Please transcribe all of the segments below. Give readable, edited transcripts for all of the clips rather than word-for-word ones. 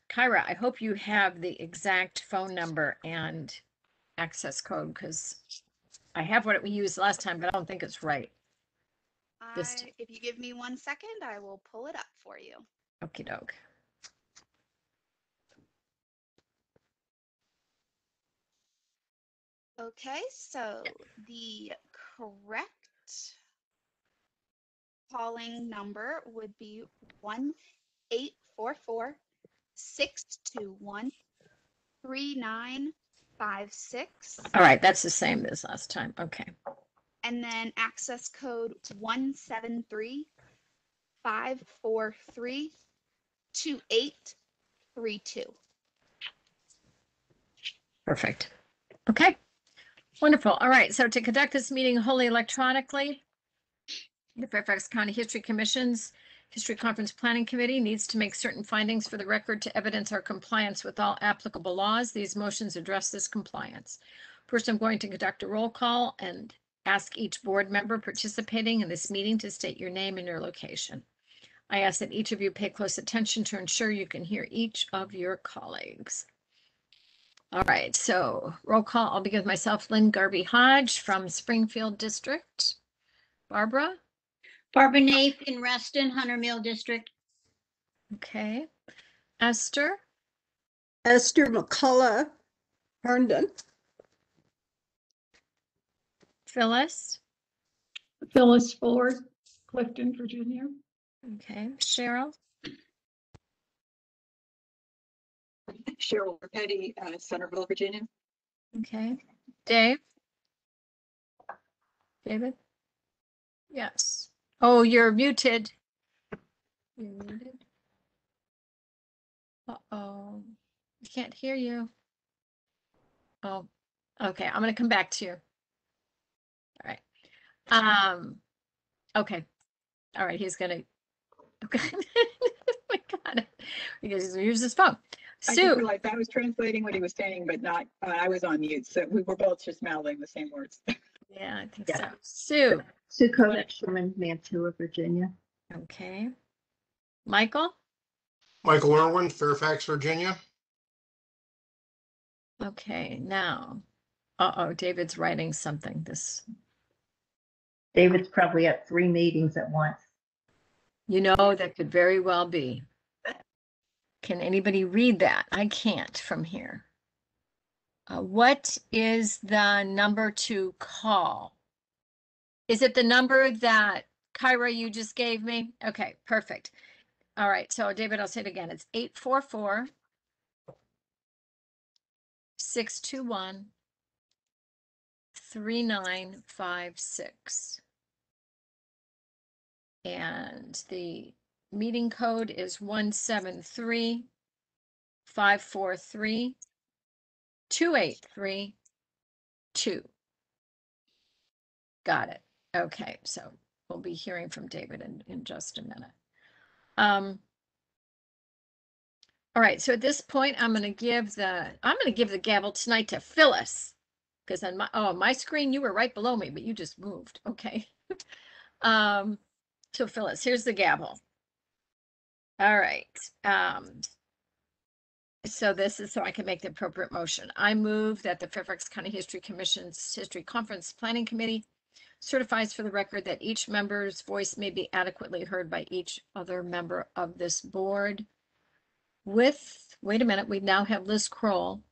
Kyra, I hope you have the exact phone number and access code, because I have what we used last time, but I don't think it's right. If you give me 1 second, I will pull it up for you. Okie doke. Okay, so the correct calling number would be 1-844-621-3956. All right, that's the same as last time. Okay. And then access code 173-543-2832. Perfect. Okay. Wonderful. All right. So to conduct this meeting wholly electronically, the Fairfax County History Commission's History Conference Planning Committee needs to make certain findings for the record to evidence our compliance with all applicable laws. These motions address this compliance. First, I'm going to conduct a roll call and ask each board member participating in this meeting to state your name and your location. I ask that each of you pay close attention to ensure you can hear each of your colleagues. All right, so roll call. I'll begin with myself, Lynn Garvey Hodge from Springfield District. Barbara? Barbara Nafe in Reston, Hunter Mill District. Okay. Esther? Esther McCullough, Herndon. Phyllis? Phyllis Ford, Clifton, Virginia. Okay. Cheryl? Cheryl Petty, Centerville, Virginia. Okay. Dave? David? Yes. Oh, you're muted. You're muted. Uh-oh. I can't hear you. Oh, okay. I'm going to come back to you. All right. Okay. All right. He's going to. Okay. We got it. Because he uses his phone. I Sue. realized I was translating what he was saying, but not, I was on mute. So we were both just mouthing the same words. Yeah, I think so. Sue. Sue Kovac, Sherman, Mantua, Virginia. Okay. Michael. Michael Irwin, Fairfax, Virginia. Okay, now. David's writing something. David's probably at 3 meetings at once. That could very well be. Can anybody read that? I can't from here. What is the number to call? Is it the number that Kyra you just gave me? Okay, perfect. All right, so David, I'll say it again. It's 844-621-3956. And the meeting code is 173-543-2832. Got it. Okay, so we'll be hearing from David in just a minute. All right, so at this point, I'm going to give the gavel tonight to Phyllis, because on my screen you were right below me, but you just moved. Okay. So Phyllis, here's the gavel. All right. So this is so I can make the appropriate motion. I move that the Fairfax County History Commission's History Conference Planning Committee certifies for the record that each member's voice may be adequately heard by each other member of this board. Wait a minute, we now have Liz Kroll.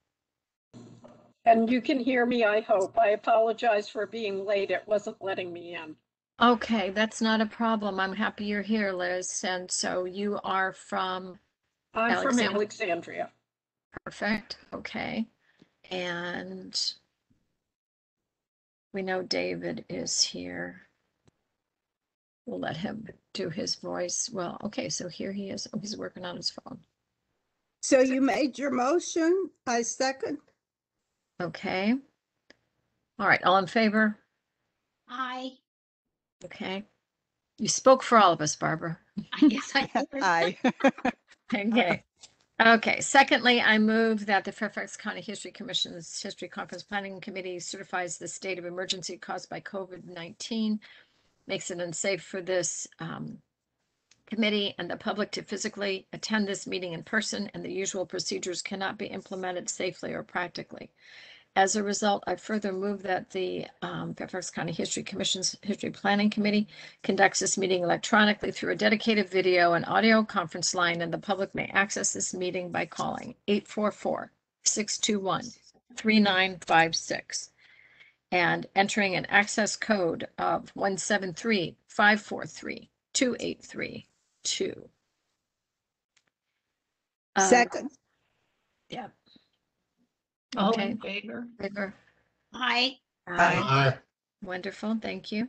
And you can hear me, I hope. I apologize for being late. It wasn't letting me in. Okay, that's not a problem. I'm happy you're here, Liz. And so you are from? I'm from Alexandria. Perfect. Okay. And we know David is here. We'll let him do his voice. Well, okay, so here he is. Oh, he's working on his phone. So you made your motion. I second. Okay. All right, all in favor? Aye. Okay. You spoke for all of us, Barbara. I guess I did. Aye. Okay. Okay. Secondly, I move that the Fairfax County History Commission's History Conference Planning Committee certifies the state of emergency caused by COVID-19, makes it unsafe for this committee and the public to physically attend this meeting in person, and the usual procedures cannot be implemented safely or practically. As a result, I further move that the Fairfax County History Commission's History Planning Committee conducts this meeting electronically through a dedicated video and audio conference line, and the public may access this meeting by calling 844-621-3956 and entering an access code of 173-543-283-2. Second, Yeah. All Okay. in favor? Favor? Aye. Aye. Wonderful, thank you.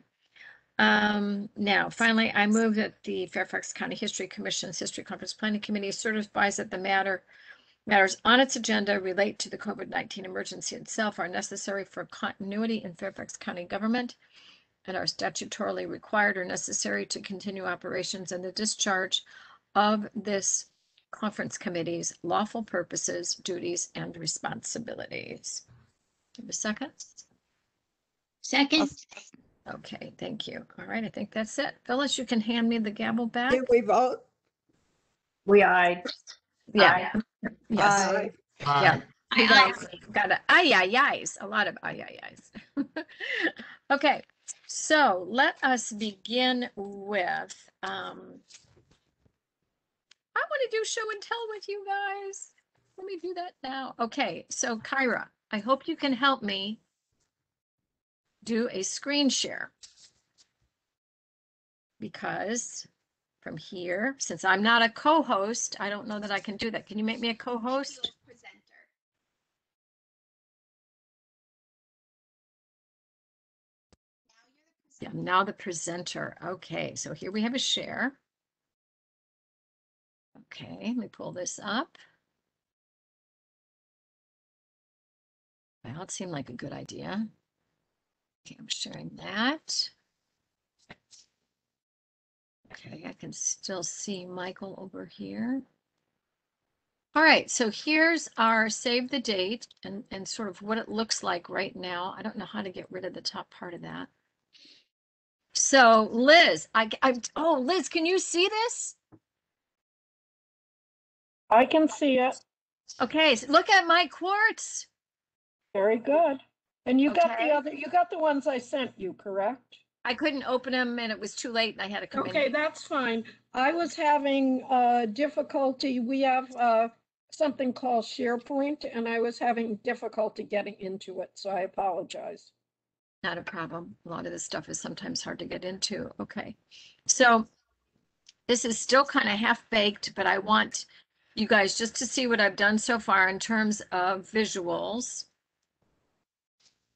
Now, finally, I move that the Fairfax County History Commission's History Conference Planning Committee certifies that the matters on its agenda relate to the COVID-19 emergency itself, are necessary for continuity in Fairfax County government, and are statutorily required or necessary to continue operations and the discharge of this conference committee's lawful purposes, duties, and responsibilities. Have a second? Second. Okay, thank you. All right, I think that's it. Phyllis, you can hand me the gavel back. did we vote? We ayed. Yeah. Yes. Aye. Yeah. Aye. Got a ayes, a lot of ayes. Okay, so let us begin with, I want to do show and tell with you guys. Let me do that now. Okay, so Kyra, I hope you can help me do a screen share. Because from here, since I'm not a co-host, I don't know that I can do that. Can you make me a co-host? Presenter. Yeah, I'm now the presenter. Okay, so here we have a share. Okay, let me pull this up. Well, it seemed like a good idea. Okay, I'm sharing that. Okay, I can still see Michael over here. All right, so here's our save the date and sort of what it looks like right now. I don't know how to get rid of the top part of that. So Liz, oh, Liz, can you see this? I can see it. Okay, so look at my quartz. Very good. And you got Okay. the other, you got the ones I sent you, correct? I couldn't open them and it was too late and I had to come in. Okay, that's fine. I was having difficulty. We have something called SharePoint, and I was having difficulty getting into it, so I apologize. Not a problem. A lot of this stuff is sometimes hard to get into. Okay. So this is still kind of half baked, but I want you guys just to see what I've done so far in terms of visuals.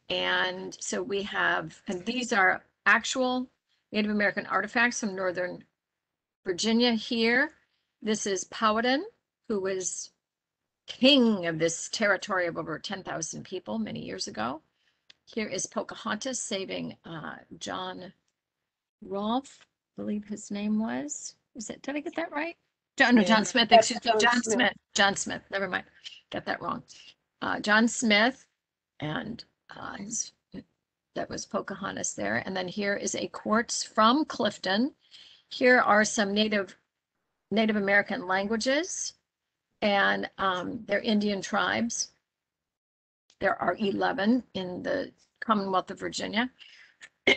And so we have, and these are actual Native American artifacts from Northern Virginia here. This is Powhatan, who was king of this territory of over 10,000 people many years ago. Here is Pocahontas saving John Rolfe, I believe his name was. Is it, did I get that right? John Smith, That's excuse me, John Smith. John Smith, never mind, got that wrong. John Smith, and that was Pocahontas there. And then here is a quartz from Clifton. Here are some Native American languages and their Indian tribes. There are 11 in the Commonwealth of Virginia.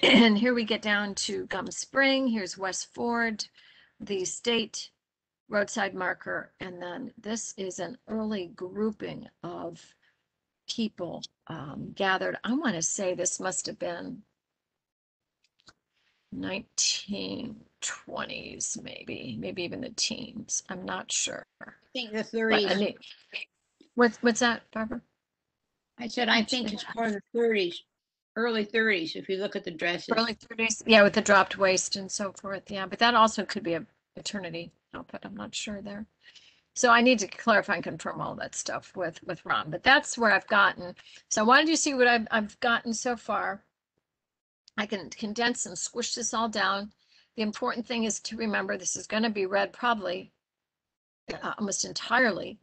And here we get down to Gum Spring. Here's West Ford, the state roadside marker. And then this is an early grouping of people gathered. I want to say this must have been 1920s, maybe even the teens. I'm not sure. I think the But 30s. what's that, Barbara? I said, I think it's for the 30s, early 30s, if you look at the dresses. Early 30s, yeah, with the dropped waist and so forth, yeah, but that also could be a maternity outfit, I'm not sure there. So I need to clarify and confirm all that stuff with Ron, but that's where I've gotten. So I wanted you to see what I've gotten so far. I can condense and squish this all down. The important thing is to remember this is going to be read probably almost entirely,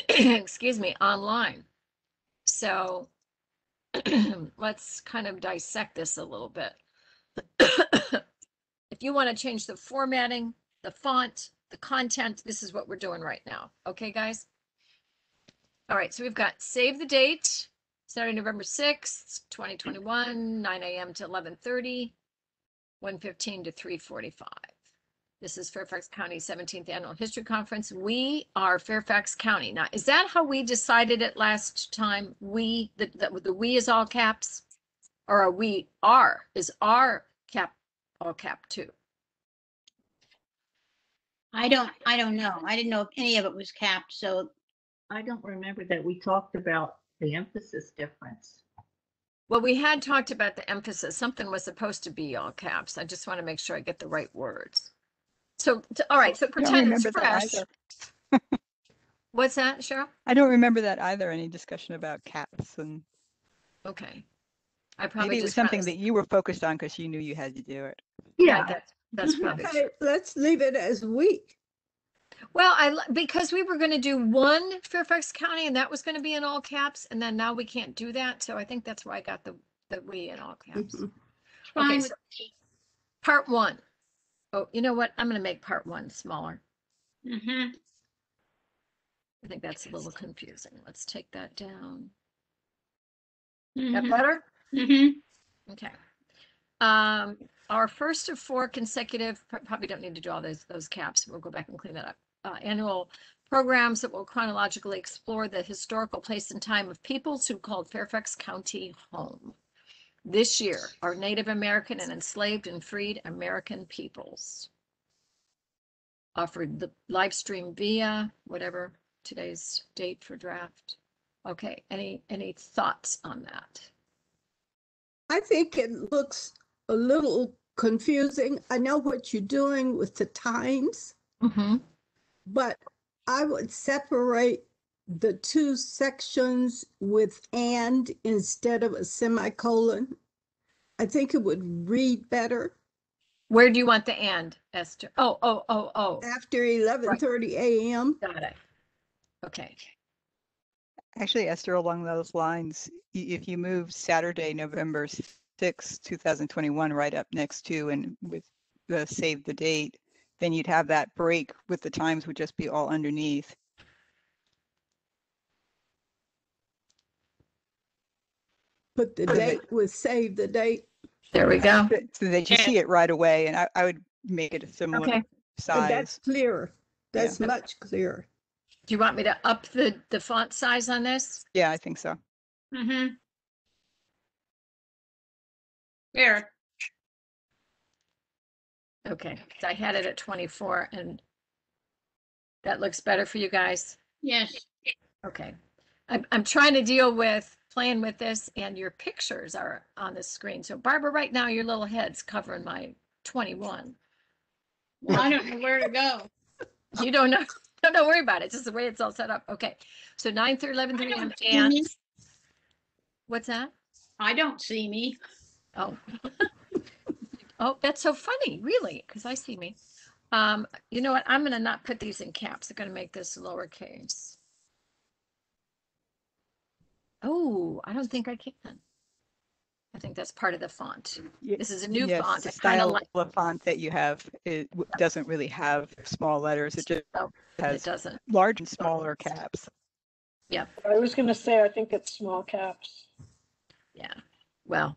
excuse me, online. So let's kind of dissect this a little bit. If you want to change the formatting, the font, the content. This is what we're doing right now. Okay, guys? All right, so we've got save the date, Saturday, November 6th, 2021, 9 a.m. to 11:30, 1:15 to 3:45. This is Fairfax County 17th Annual History Conference. We are Fairfax County. Now, is that how we decided it last time? We, the we is all caps? Or are we are? Is our cap all cap too? I don't know. I didn't know if any of it was capped, so I don't remember that we talked about the emphasis difference. Well, we had talked about the emphasis. Something was supposed to be all caps. I just want to make sure I get the right words. So, all right, so I don't pretend it's remember that fresh. either. What's that, Cheryl? I don't remember that either, any discussion about caps, and Okay. I probably maybe it was just something found- that you were focused on because you knew you had to do it. Yeah, that's probably Okay, true. let's leave it as week. Well, because we were going to do one Fairfax County and that was going to be in all caps, and then now we can't do that. So I think that's why I got the we in all caps. Mhm. fine Okay, with so me. part one. Oh, you know what? I'm going to make part one smaller. Mhm. I think that's a little confusing. Let's take that down. That Mhm. better? Mhm. Okay. Our first of four consecutive, probably don't need to do all those caps. We'll go back and clean that up. Annual programs that will chronologically explore the historical place and time of peoples who called Fairfax County home. This year, our Native American and enslaved and freed American peoples. Offered the live stream via whatever today's date for draft. Okay, any thoughts on that? I think it looks a little confusing. I know what you're doing with the times, Mm-hmm. but I would separate the two sections with and instead of a semicolon. I think it would read better. Where do you want the and, Esther? Oh. After 11:30 a.m. Got it. Okay. Actually, Esther, along those lines, if you move Saturday, November 6th, 2021, right up next to and with the save the date, then you'd have that break with the times would just be all underneath. Put the So that- date with save the date. There we go. So that you see it right away, and I would make it a similar Okay. That's size. clearer. That's Yeah. much clearer. Do you want me to up the font size on this? Yeah, I think so. Mhm. There. Okay, so I had it at 24 and that looks better for you guys. Yes. Okay. I'm trying to deal with playing with this and your pictures are on the screen. So Barbara, right now your little head's covering my 21. Well, I don't know where to go. You don't know. Don't worry about it. It's just the way it's all set up. Okay. So 9:30, 11:30 I a.m. don't see and me. what's that? I don't see me. Oh. Oh, that's so funny, really, because I see me. You know what? I'm going to not put these in caps. I'm going to make this lowercase. Oh, I don't think I can. I think that's part of the font. Ye- This is a new Yes, font. the I kind of style like of font that you have, it doesn't really have small letters. It just Oh, it has doesn't. large and smaller caps. I was gonna say, I think it's small caps. Yeah. Well,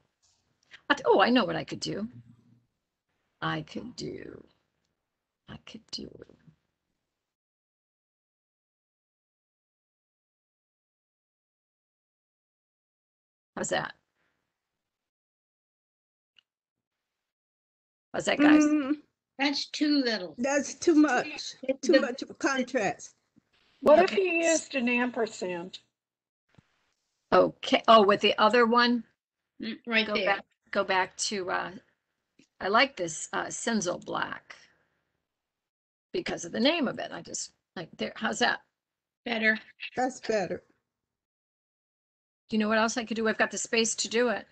oh, I know what I could do. I could do. How's that? How's that, guys? That's too little. That's too much. Too much of a contrast. What if Okay. you used an ampersand? Okay. Oh, with the other one, Right there. go back to, I like this, Senzel Black because of the name of it. I just like there. How's that? Better. That's better. Do you know what else I could do? I've got the space to do it.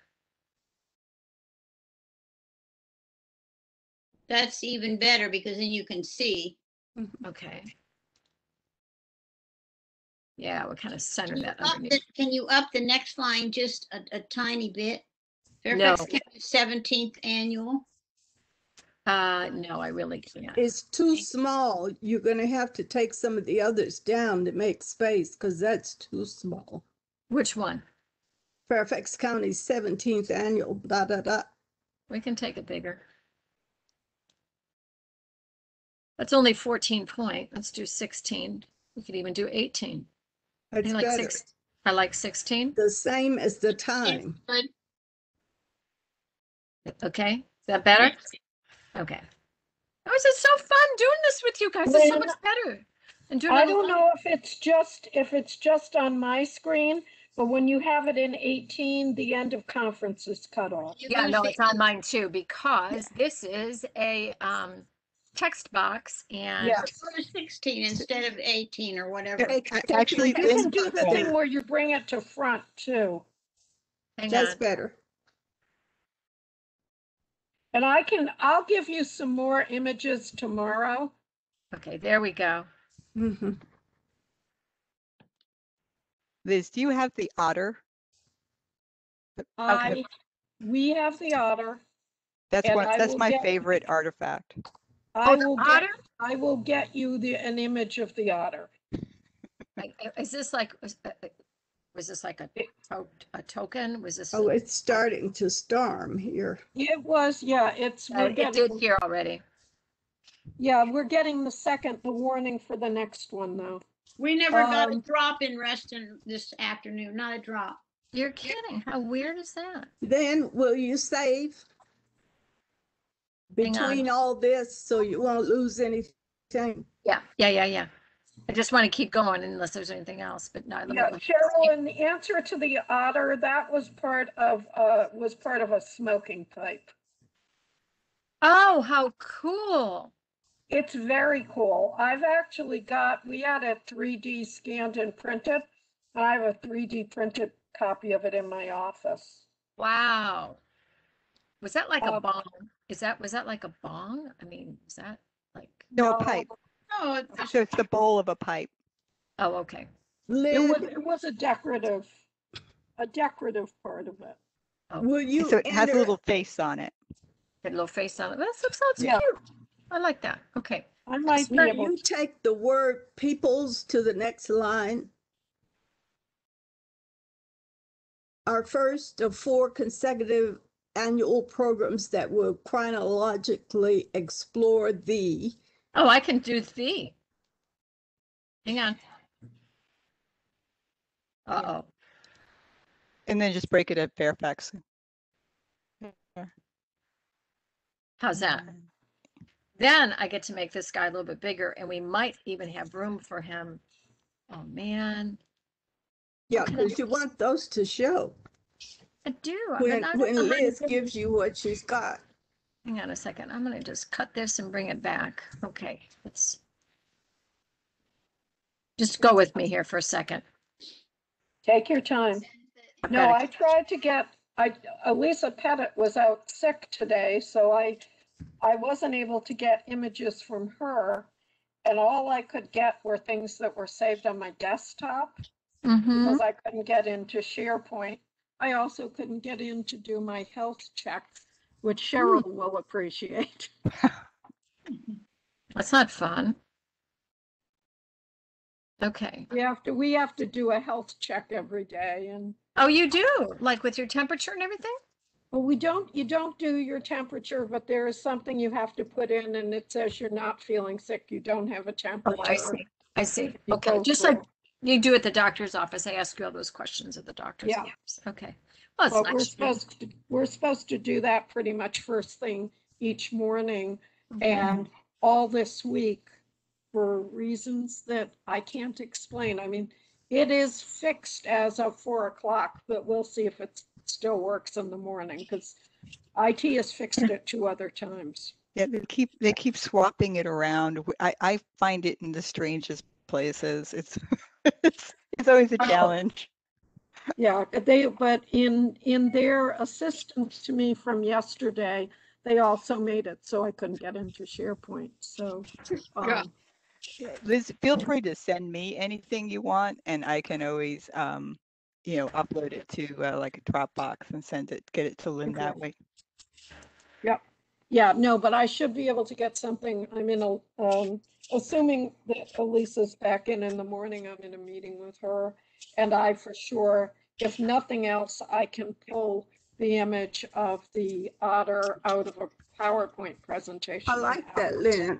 That's even better because then you can see. Okay. Yeah, we'll kind of center Can you that up underneath. can you up the next line just a tiny bit? No. Fairfax County 17th annual. No, I really can't. It's too small. You're gonna have to take some of the others down to make space, because that's too small. Which one? Fairfax County's 17th annual, da, da, da. We can take it bigger. That's only 14 point. Let's do 16. We could even do 18. That's I like better. 6. I like 16. The same as the time. Good. Okay, is that better? Okay. Oh, this is so fun doing this with you guys. It's so Lynn, much better. And doing I it don't live. know if it's just on my screen, but when you have it in 18, the end of conference is cut off. Yeah, no, it's on mine too, because this is a text box and Yeah. Go to 16 instead of 18 or whatever. Actually, You can Lynn, do the thing where you bring it to front too. hang That's on. better. And I'll give you some more images tomorrow. Okay, there we go. Mhm. Liz, do you have the otter? We have the otter. That's And one. I That's will my get- favorite artifact. I the will otter? I will get you an image of the otter. Is this like, was this like a token? Was this? Oh, it's starting to storm here. It was, yeah, It did here already. Yeah, we're getting the warning for the next one though. We never got a Um, drop in Reston this afternoon, not a drop. You're kidding. How weird is that? Then will you save Hang on. between all this so you won't lose anything? Yeah. I just want to keep going unless there's anything else, but no. let me Yeah, look. Cheryl, in the answer to the otter, that was part of a smoking pipe. Oh, how cool. It's very cool. We had it 3D scanned and printed. And I have a 3D printed copy of it in my office. Wow. Was that like a Um, bong? Was that like a bong? I mean, is that like, No, a pipe. No, it's So it's the bowl of a pipe. oh, okay. Lynn, It was a decorative part of it. will you So it has a enter, little face on it. Got a little face on it. That sounds Yeah. cute. I like that. Okay. I might be will able you to. take the word peoples to the next line? Our first of 4 consecutive annual programs that will chronologically explore the. Oh, I can do the. Hang on. Uh-oh. And then just break it at Fairfax. How's that? Then I get to make this guy a little bit bigger and we might even have room for him. Oh, man. Yeah, because you want those to show I do. when I don't know how to Liz do- gives you what she's got. Hang on a second. I'm going to just cut this and bring it back. Okay. Let's just go with me here for a second. Take your time. I've No, got I tried to get, Elisa Pettit was out sick today, so I wasn't able to get images from her. And all I could get were things that were saved on my desktop Mhm. because I couldn't get into SharePoint. I also couldn't get in to do my health check, which Cheryl will appreciate. That's not fun. Okay. We have to do a health check every day and Oh, you do? Like with your temperature and everything? well, you don't do your temperature, but there is something you have to put in and it says you're not feeling sick, you don't have a temperature. Oh, I see. I see. You Okay. go Just through. like you do at the doctor's office. I ask you all those questions at the doctor's Yeah. office. Okay. Well, it's But nice. we're supposed to do that pretty much first thing each morning Okay. and all this week for reasons that I can't explain. I mean, it is fixed as of 4 o'clock, but we'll see if it still works in the morning because IT has fixed it 2 other times. Yeah, they keep swapping it around. I find it in the strangest places. It's it's always a challenge. Yeah, but in their assistance to me from yesterday, they also made it so I couldn't get into SharePoint. So, Yeah. Liz, feel free to send me anything you want, and I can always upload it to like a Dropbox and get it to Lynn that way. Yep. Yeah, no, but I should be able to get something. I'm in a, assuming that Elisa's back in the morning, I'm in a meeting with her. And I for sure, if nothing else, I can pull the image of the otter out of a PowerPoint presentation. I like that, Lynn.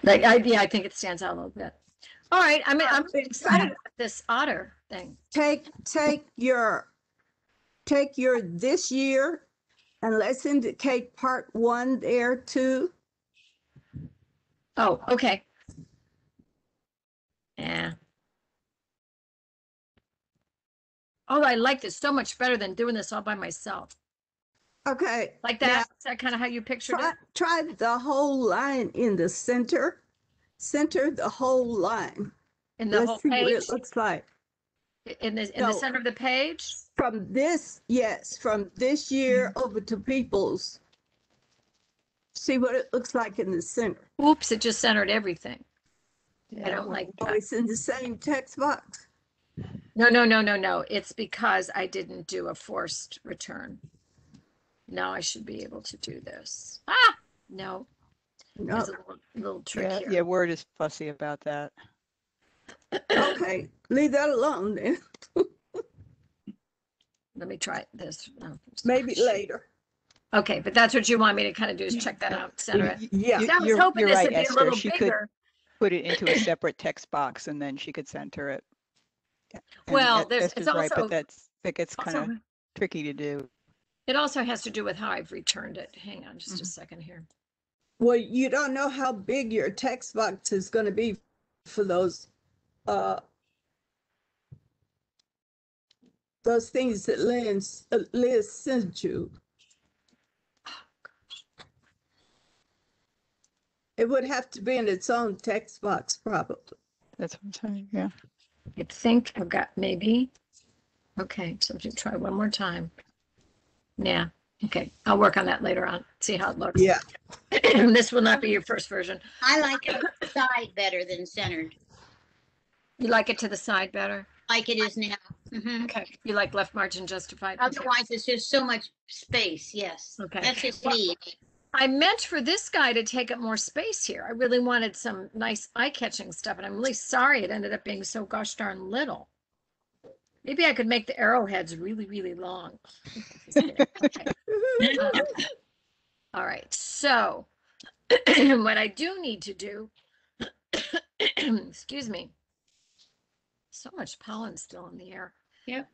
Like, yeah, I think it stands out a little bit. All right, I'm excited about this otter thing. Take your this year and let's indicate part 1 there too. Oh, okay. Yeah. Oh, I like this so much better than doing this all by myself. Okay. Like that? Is that kind of how you pictured it? Try the whole line in the center. Center the whole line. In the Let's whole see what page? it looks like. In the No. center of the page? From this, yes, from this year over to people's. See what it looks like in the center. Oops, it just centered everything. I don't like Oh, that. it's in the same text box. No. It's because I didn't do a forced return. Now I should be able to do this. Ah, no. No. There's a little trick here. Yeah, Word is fussy about that. Okay, leave that alone then. Let me try this. No, Maybe later. Okay, but that's what you want me to kind of do is check that out, center it. Yeah. I was You're hoping this right, would be a Esther. little She could bigger. put it into a separate text box and then she could center it. And Well, there's, Esther's it's right, also, but that gets kind of also, tricky to do. it also has to do with how I've returned it. Hang on just a second here. Well, you don't know how big your text box is going to be for those things that Liz sent you. It would have to be in its own text box, probably. That's what I'm saying, yeah. I think I've got maybe. Okay, so to try one more time. Yeah, okay. I'll work on that later on, see how it looks. Yeah. This will not be your first version. I like it side better than centered, You like it to the side better? like it is now. Okay. You like left margin justified? Otherwise, it's just so much space, yes. Okay. That's just Well, me. I meant for this guy to take up more space here. I really wanted some nice eye-catching stuff, and I'm really sorry it ended up being so gosh darn little. Maybe I could make the arrowheads really, really long. Okay. All right, so what I do need to do, excuse me, so much pollen still in the air. Yep.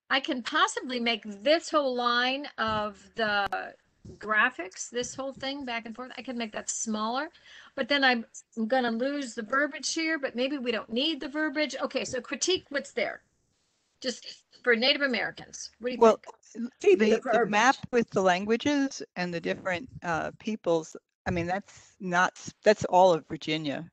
I can possibly make this whole line of the graphics, this whole thing back and forth. I can make that smaller, but then I'm going to lose the verbiage here, but maybe we don't need the verbiage. Okay, so critique what's there. Just for Native Americans. What do you Well, think? the map with the languages and the different peoples, I mean, that's all of Virginia.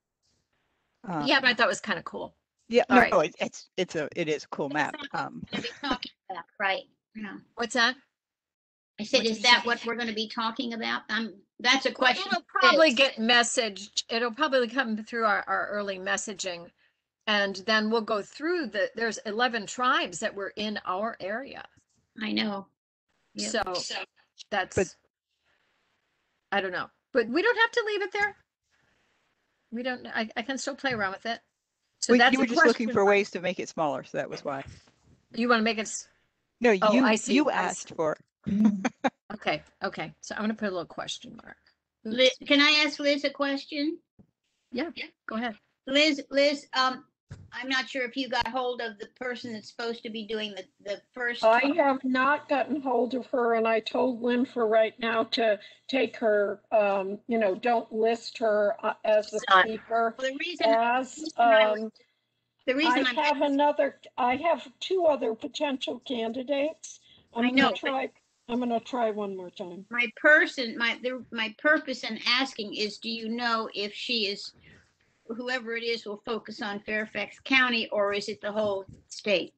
Yeah, but I thought it was kind of cool. Yeah, All right. no, it is a cool map. Gonna be talking about, right? Yeah. What's that? I said, What did is you that say? what we're going to be talking about? That's a question. It'll probably get messaged. It'll probably come through our early messaging. And then we'll go through there's 11 tribes that were in our area. I know. Yep. So that's, But- I don't know, but we don't have to leave it there. We don't, I can still play around with it. So Well, that's you a were just looking question for mark. ways to make it smaller, so that was why. You want to make it, No, Oh, I see, you I asked for. okay. So I'm going to put a little question mark. Oops. Liz, can I ask Liz a question? Yeah, go ahead. Liz, I'm not sure if you got hold of the person that's supposed to be doing the first. I have not gotten hold of her, and I told Lynn for right now to take her, don't list her as a Not- speaker. The reason, As, the reason I have 2 other potential candidates. I know, I'm gonna try one more time. my purpose in asking is, do you know if she is, whoever it is will focus on Fairfax County, or is it the whole state?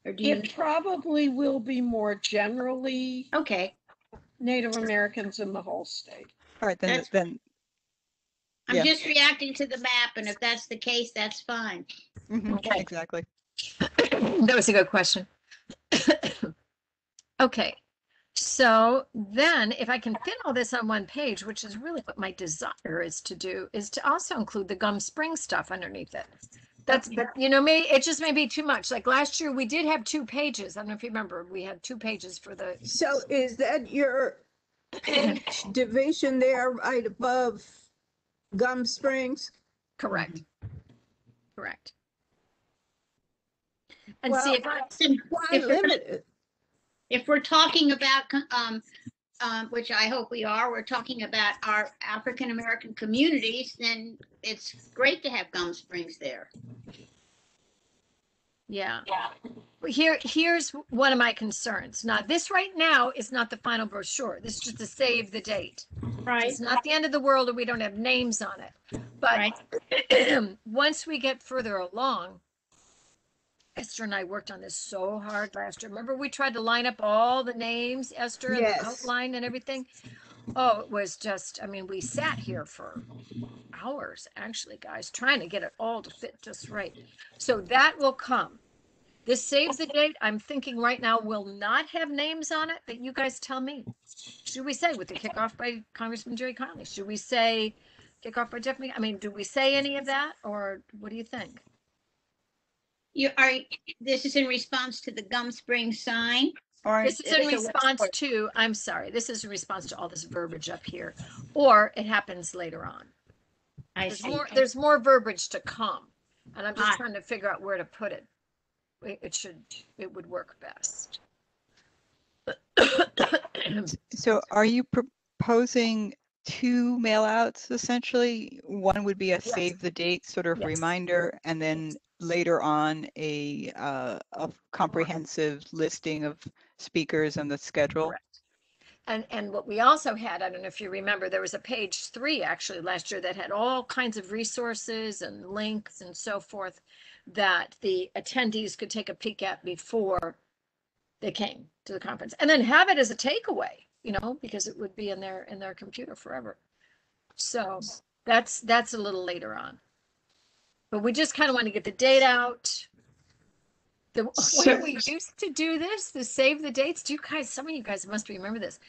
Or do you? It probably will be more generally Okay, Native Americans in the whole state. All right, then, That's- then, I'm Yeah. just reacting to the map, and if that's the case, that's fine. Okay. exactly. That was a good question. Okay, So then if I can fit all this on one page, which is really what my desire is to do, is to also include the Gum Springs stuff underneath it. That's, you know, maybe it just may be too much. Like last year we did have 2 pages. I don't know if you remember, we had 2 pages for the, So is that your page division there right above Gum Springs? correct. Correct. And Well, see if I, Why If we're- limit it? If we're talking about, which I hope we are, we're talking about our African American communities, then it's great to have Gum Springs there. yeah. Well, here's one of my concerns. Now, this right now is not the final brochure. This is just to save the date. Right. It's not the end of the world and we don't have names on it. But Right. once we get further along, Esther and I worked on this so hard last year. Remember, we tried to line up all the names, Esther, and Yes. the outline and everything. Oh, it was just, I mean, we sat here for hours, actually, guys, trying to get it all to fit just right. So that will come. This saves the date. I'm thinking right now will not have names on it, but you guys tell me. Should we say with the kickoff by Congressman Jerry Conley? Should we say kickoff by Jeff McGee? I mean, do we say any of that, or what do you think? This is in response to the Gum Springs sign? Or This is in a response to, I'm sorry, this is in response to all this verbiage up here, or it happens later on. I see. There's more verbiage to come, and I'm just Ah. trying to figure out where to put it. It would work best. So are you proposing 2 mailouts essentially? One would be a Yes. save the date sort of Yes. reminder, and then later on a comprehensive listing of speakers and the schedule. Correct. And what we also had, I don't know if you remember, there was a page 3 actually last year that had all kinds of resources and links and so forth that the attendees could take a peek at before they came to the conference, and then have it as a takeaway, you know, because it would be in their computer forever. So that's a little later on. But we just kind of want to get the date out. The way we used to do this, the save the dates, some of you guys must remember this.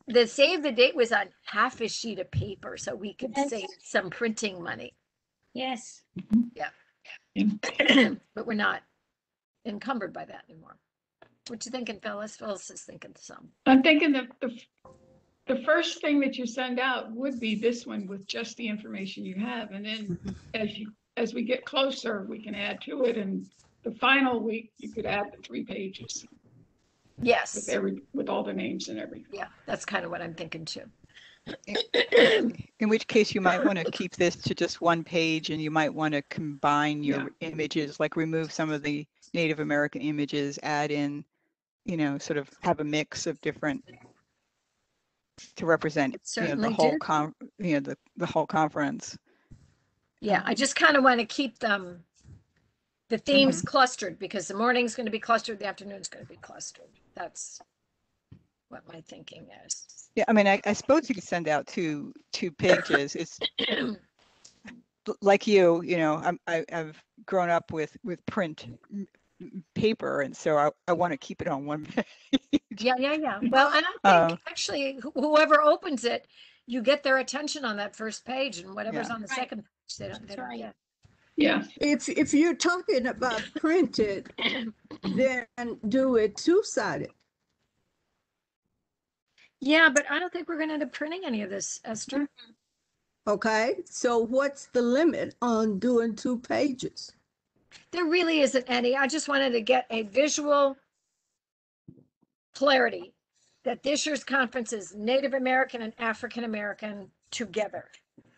The save the date was on half a sheet of paper, so we could Yes. save some printing money. Yes. But we're not encumbered by that anymore. What you thinking, Phyllis? Phyllis is thinking some. I'm thinking that the first thing that you send out would be this one with just the information you have. And then as we get closer, we can add to it. And the final week, you could add the 3 pages Yes. with all the names and everything. Yeah, that's kind of what I'm thinking too. In which case you might want to keep this to just 1 page, and you might want to combine your images, like remove some of the Native American images, add in, you know, sort of have a mix of different to represent, you know, Certainly the whole do. the whole conference. Yeah, I just kind of want to keep them, the themes clustered, because the morning's going to be clustered, the afternoon's going to be clustered. That's what my thinking is. Yeah, I mean, I suppose you could send out two pages. It's like you know, I've grown up with print paper, and so I want to keep it on 1 page. Yeah. Well, and I think actually whoever opens it, you get their attention on that first page, and whatever's on the Right. second page, they don't right. get. Yeah. If you're talking about printed, then do it 2-sided. Yeah, but I don't think we're going to end up printing any of this, Esther. Okay, so what's the limit on doing 2 pages? There really isn't any. I just wanted to get a visual clarity that this year's conference is Native American and African American together.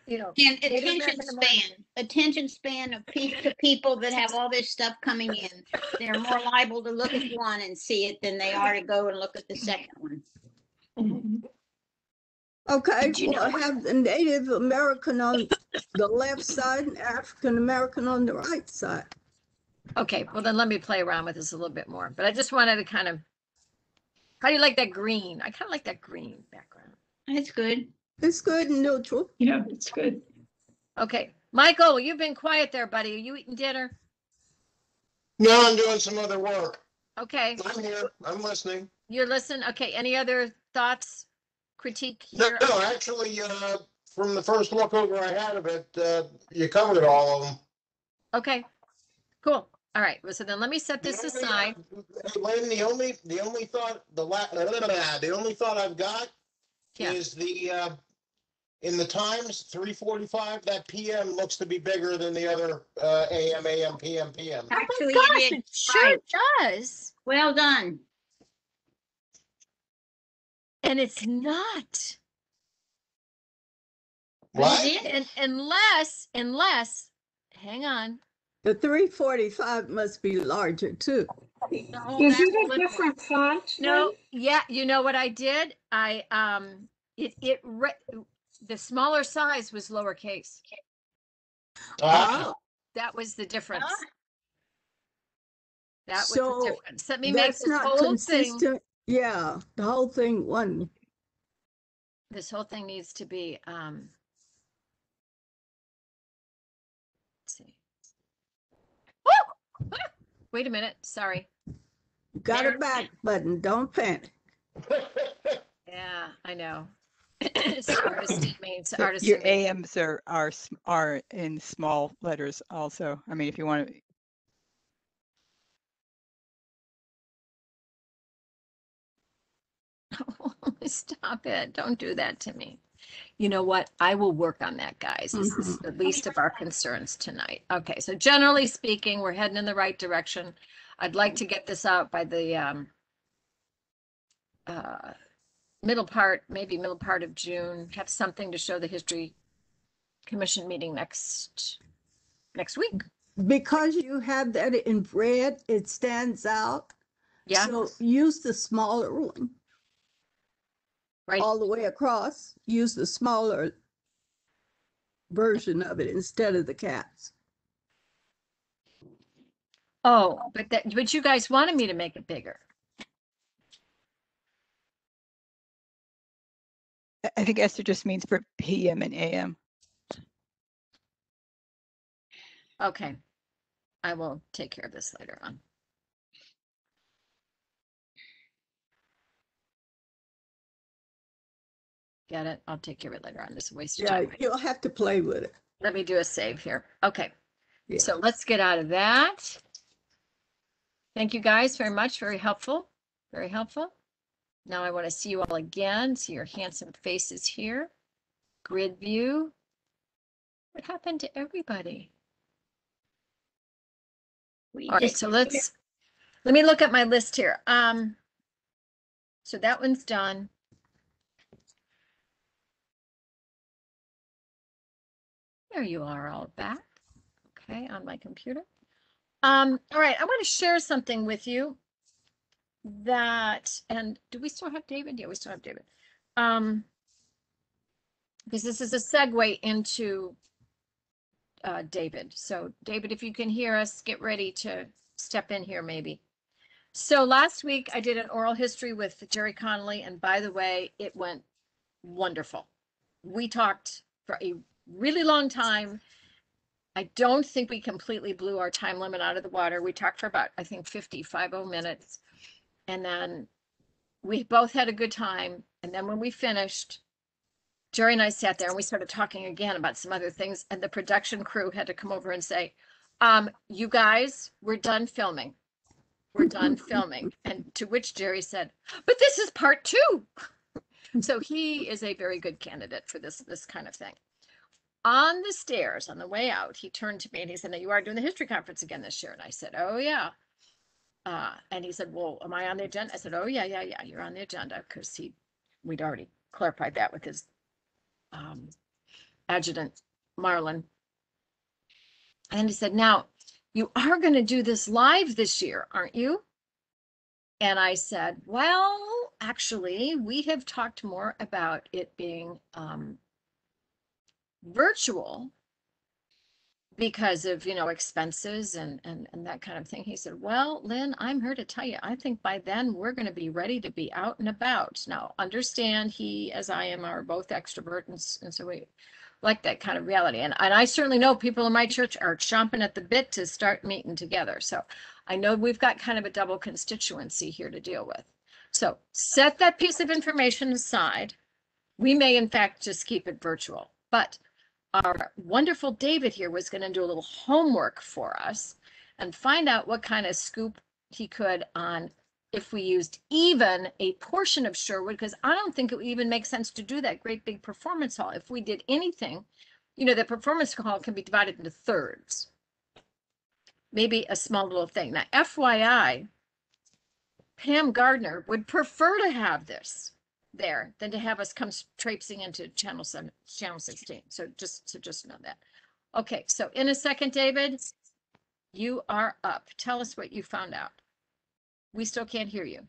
You know, And Native attention American attention span of people that have all this stuff coming in. They're more liable to look at one and see it than they are to go and look at the second one. Okay, Did you we'll know- have the Native American on the left side and African American on the right side. Okay, well then let me play around with this a little bit more. But I just wanted to kind of, how do you like that green? I kind of like that green background. That's good. It's good and neutral. Yeah, it's good. Okay, Michael, you've been quiet there, buddy. Are you eating dinner? No, I'm doing some other work. Okay, I'm here. I'm listening. you're listening. Okay, any other thoughts, critique No, here? no, actually, from the first look over I had of it, you covered all of them. Okay, cool. All right, well, so then let me set this aside. Lynn, the only thought, the only thought I've got Yeah. is in the times, 3:45, that PM looks to be bigger than the other, AM, PM. Actually, Gosh, it is. it sure Right. does. Well done. And it's not. What? It is. And unless, hang on. The 345 must be larger too. No, Is that's it a little. different font? No, Lynn? yeah, you know what I did? The smaller size was lowercase. Ah, That was the difference. Ah. That was So, the difference. Let me make That's this not whole thing. consistent. Yeah, the whole thing one. This whole thing needs to be, let's see. Woo! Wait a minute, sorry. Got There. a back button. Don't panic. Yeah, I know. It's artist means artist. Your AMs are in small letters also. I mean, if you want to, Stop it. Don't do that to me. You know what? I will work on that, guys. This is the least of our concerns tonight. Okay, so generally speaking, we're heading in the right direction. I'd like to get this out by the middle part of June, have something to show the History Commission meeting next week. Because you have that in red, it stands out. Yeah, So use the smaller one right. all the way across. Use the smaller version of it instead of the caps. Oh, but you guys wanted me to make it bigger. I think Esther just means for PM and AM. Okay. I will take care of this later on. Get it? I'll take care of it later on. This is a waste of Yeah, time. you'll have to play with it. Let me do a save here. Okay. Yeah. So let's get out of that. Thank you guys very much. Very helpful. Very helpful. Now I want to see you all again. See your handsome faces here. Grid view. What happened to everybody? We All right, just- so let me look at my list here. So that one's done. There you are all back. Okay, on my computer. All right, I want to share something with you and do we still have David? Yeah, we still have David. Because this is a segue into David. So David, if you can hear us, get ready to step in here maybe. So last week I did an oral history with Jerry Connolly, and by the way, it went wonderful. We talked for a really long time. I don't think we completely blew our time limit out of the water. We talked for about, I think, 50 minutes. And then we both had a good time. And then when we finished, Jerry and I sat there and we started talking again about some other things. And the production crew had to come over and say, you guys, we're done filming. We're done filming. And to which Jerry said, but this is part 2. So he is a very good candidate for this kind of thing. On the stairs, on the way out, he turned to me and he said, now you are doing the history conference again this year. And I said, oh yeah. And he said, well, am I on the agenda? I said, oh yeah, you're on the agenda, because we'd already clarified that with his adjutant, Marlon. And he said, now you are going to do this live this year, aren't you? And I said, well, actually, we have talked more about it being virtual because of, expenses and that kind of thing. He said, well, Lynn, I'm here to tell you, I think by then we're going to be ready to be out and about. Now, understand he, as I am, are both extrovert, and so we like that kind of reality. And I certainly know people in my church are chomping at the bit to start meeting together. So I know we've got kind of a double constituency here to deal with. So set that piece of information aside. We may in fact just keep it virtual, but our wonderful David here was going to do a little homework for us and find out what kind of scoop he could on if we used even a portion of Sherwood, because I don't think it would even make sense to do that great big performance hall. If we did anything, you know, the performance hall can be divided into thirds. Maybe a small little thing. Now, FYI, Pam Gardner would prefer to have this there than to have us come traipsing into channel 16. So just know that. Okay, so in a second, David, you are up. Tell us what you found out. We still can't hear you.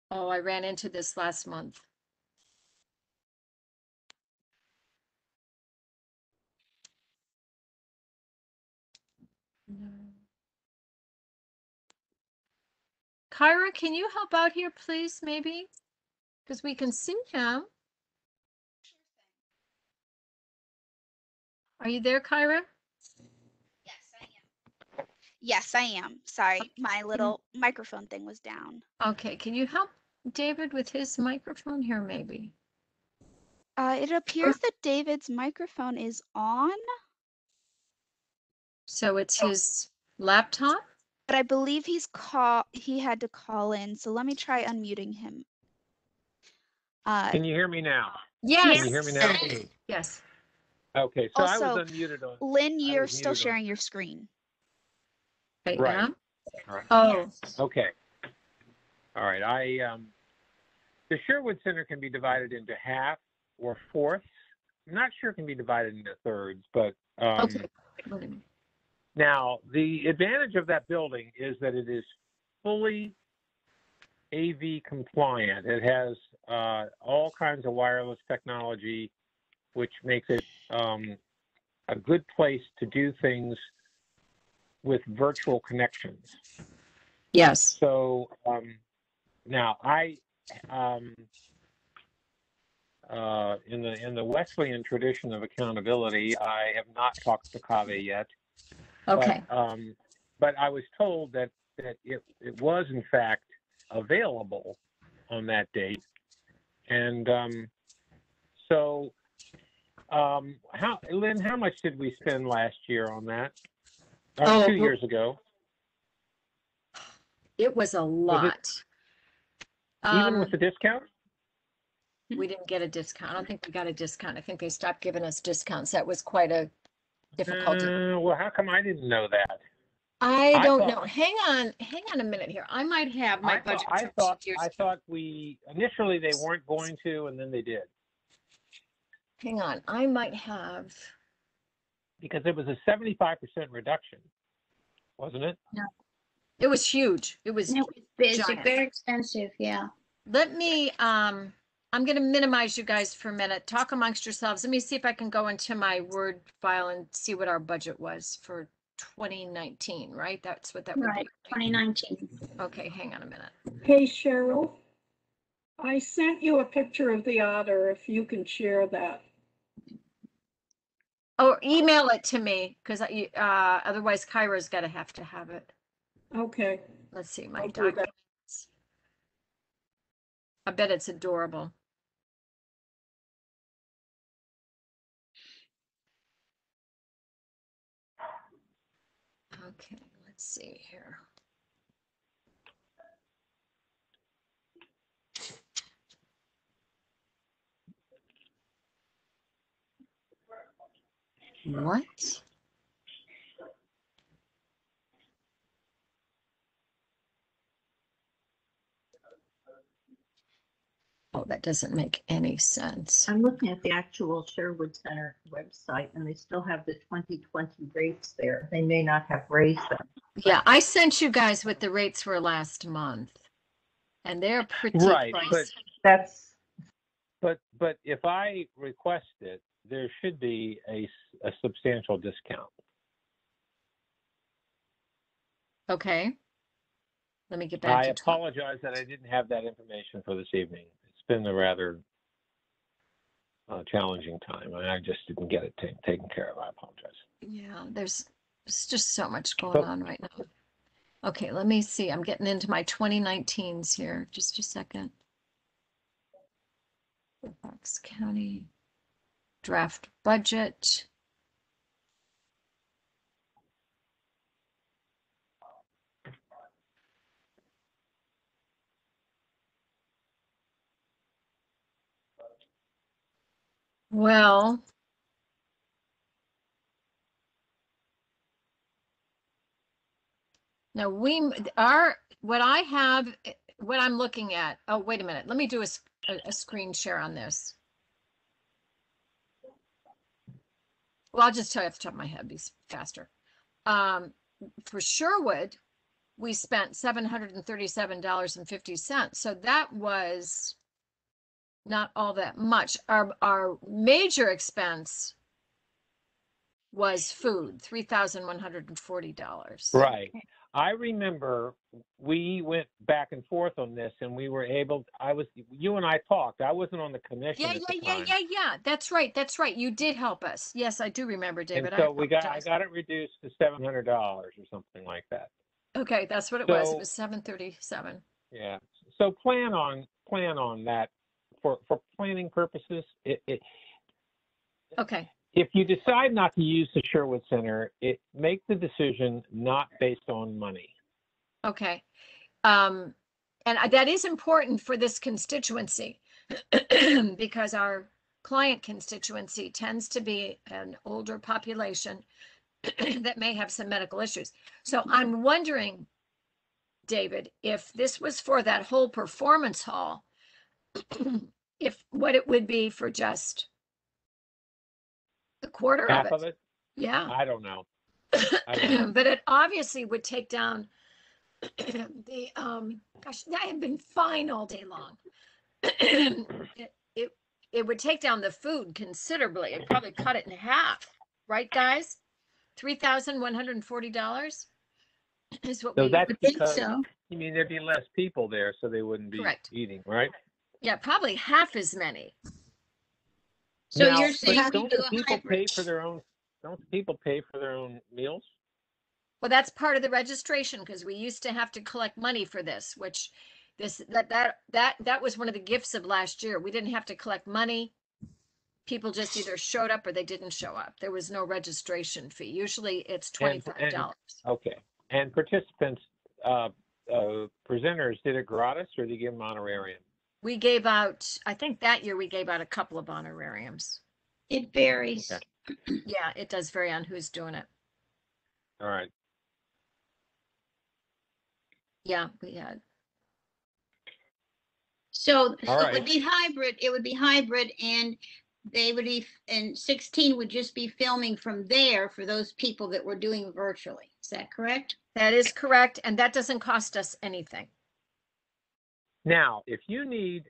Oh, I ran into this last month. No. Kyra, can you help out here, please, maybe? Because we can see him. Are you there, Kyra? Yes, I am. Sorry, my little microphone thing was down. Okay, can you help David with his microphone here, maybe? It appears that David's microphone is on, So it's his laptop? but I believe he had to call in. So let me try unmuting him. Can you hear me now? Yes. Can you hear me now? Yes. Okay, so I Also, was unmuted on. Lynn, you're was still muted on- sharing your screen. I Right. am? Right. Oh, Okay. All right. The Sherwood Center can be divided into half or fourths. I'm not sure it can be divided into thirds, but okay. now the advantage of that building is that it is fully AV compliant. It has all kinds of wireless technology, which makes it a good place to do things with virtual connections. Yes. So now in the Wesleyan tradition of accountability, I have not talked to Kaveh yet. Okay. But I was told that it was in fact available on that date, and Lynn, how much did we spend last year on that? 2 years ago. It was a lot. Even with the discount? We didn't get a discount. I don't think we got a discount. I think they stopped giving us discounts. That was quite a difficult. Well, how come I didn't know that? I don't know. Hang on a minute here. I might have my budget. I thought initially they weren't going to, and then they did. Hang on. I might have. Because it was a 75% reduction, wasn't it? No. It was huge. It was basic, giant. very expensive. Yeah. Let me, I'm going to minimize you guys for a minute. Talk amongst yourselves. Let me see if I can go into my Word file and see what our budget was for 2019, right? That's what that would Right, be. 2019. Okay, hang on a minute. Hey, Cheryl, I sent you a picture of the otter, if you can share that. Or email it to me, because otherwise Kyra's got to have it. Okay. Let's see, my I'll do that. documents. I bet it's adorable. Okay, let's see here. What? Oh, that doesn't make any sense. I'm looking at the actual Sherwood Center website and they still have the 2020 rates there. They may not have raised them. Yeah, I sent you guys what the rates were last month. And they're pretty Right, pricey. but if I request it, there should be a substantial discount. Okay. Let me get back I to apologize that I didn't have that information for this evening. It's been a rather challenging time, and I just didn't get it taken care of. I apologize. Yeah, there's just so much going on right now. Okay, let me see. I'm getting into my 2019s here. Just a second. Fairfax County draft budget. Well, now what I have, what I'm looking at, oh, wait a minute. Let me do a screen share on this. Well, I'll just tell you off the top of my head, be faster. For Sherwood, we spent $737.50. So that was not all that much. Our major expense was food, $3,140. Right. I remember we went back and forth on this, and we were able. You and I talked. I wasn't on the commission Yeah. at the time. That's right. You did help us. Yes, I do remember, David. And so I apologize. got it reduced to $700 or something like that. Okay, that's what it was. It So- was 737. Yeah. So plan on that for planning purposes. Okay. If you decide not to use the Sherwood Center, make the decision not based on money. Okay. And that is important for this constituency because our client constituency tends to be an older population that may have some medical issues. So I'm wondering, David, if this was for that whole performance hall, if what it would be for just a quarter Half of of it. it? Yeah. I don't know. I don't know. But it obviously would take down the gosh, I have been fine all day long. It would take down the food considerably. It'd probably cut it in half, right, guys? $3,140 is what So we that's I think because so. you mean there'd be less people there, so they wouldn't be Correct. eating, right? yeah, probably half as many. So Now, you're but saying we don't do the a people pay hybrid? for their own? Don't the people pay for their own meals? Well, that's part of the registration because we used to have to collect money for this, which that was one of the gifts of last year. We didn't have to collect money. People just either showed up or they didn't show up. There was no registration fee. Usually it's $25. Okay. And participants, presenters, did it gratis or did you give them honorarium? We gave out, I think that year we gave out a couple of honorariums. It varies. Okay. Yeah, it does vary on who's doing it. All right. Yeah, we had. So All it right. would be hybrid. It would be hybrid, and they would be, and 16 would just be filming from there for those people that were doing virtually. Is that correct? That is correct, and that doesn't cost us anything. Now, if you need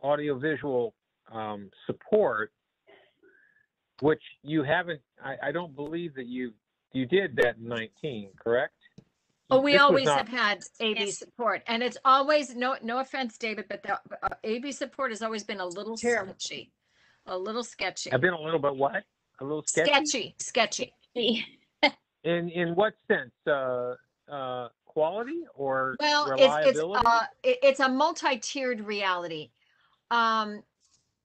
audiovisual support, which you haven't, I don't believe that you did that in 19, correct? Oh, we This was always not- have had AV Yes. support, and it's always, no offense, David, but the AV support has always been a little Terrible. sketchy. A little sketchy. I've been a little bit what? A little sketchy? Sketchy. In what sense? Quality or Well, reliability? it's a multi-tiered reality.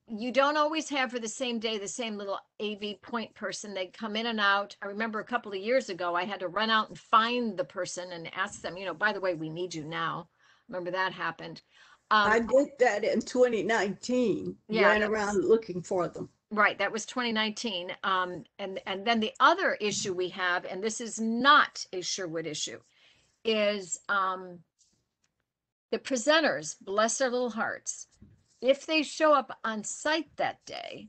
You don't always have for the same day the same little AV point person. They come in and out. I remember a couple of years ago, I had to run out and find the person and ask them, by the way, we need you now. Remember that happened. I did that in 2019, Yeah, ran that around looking for them. Right, that was 2019. And then the other issue we have, and this is not a Sherwood issue, is the presenters, bless their little hearts, if they show up on site that day,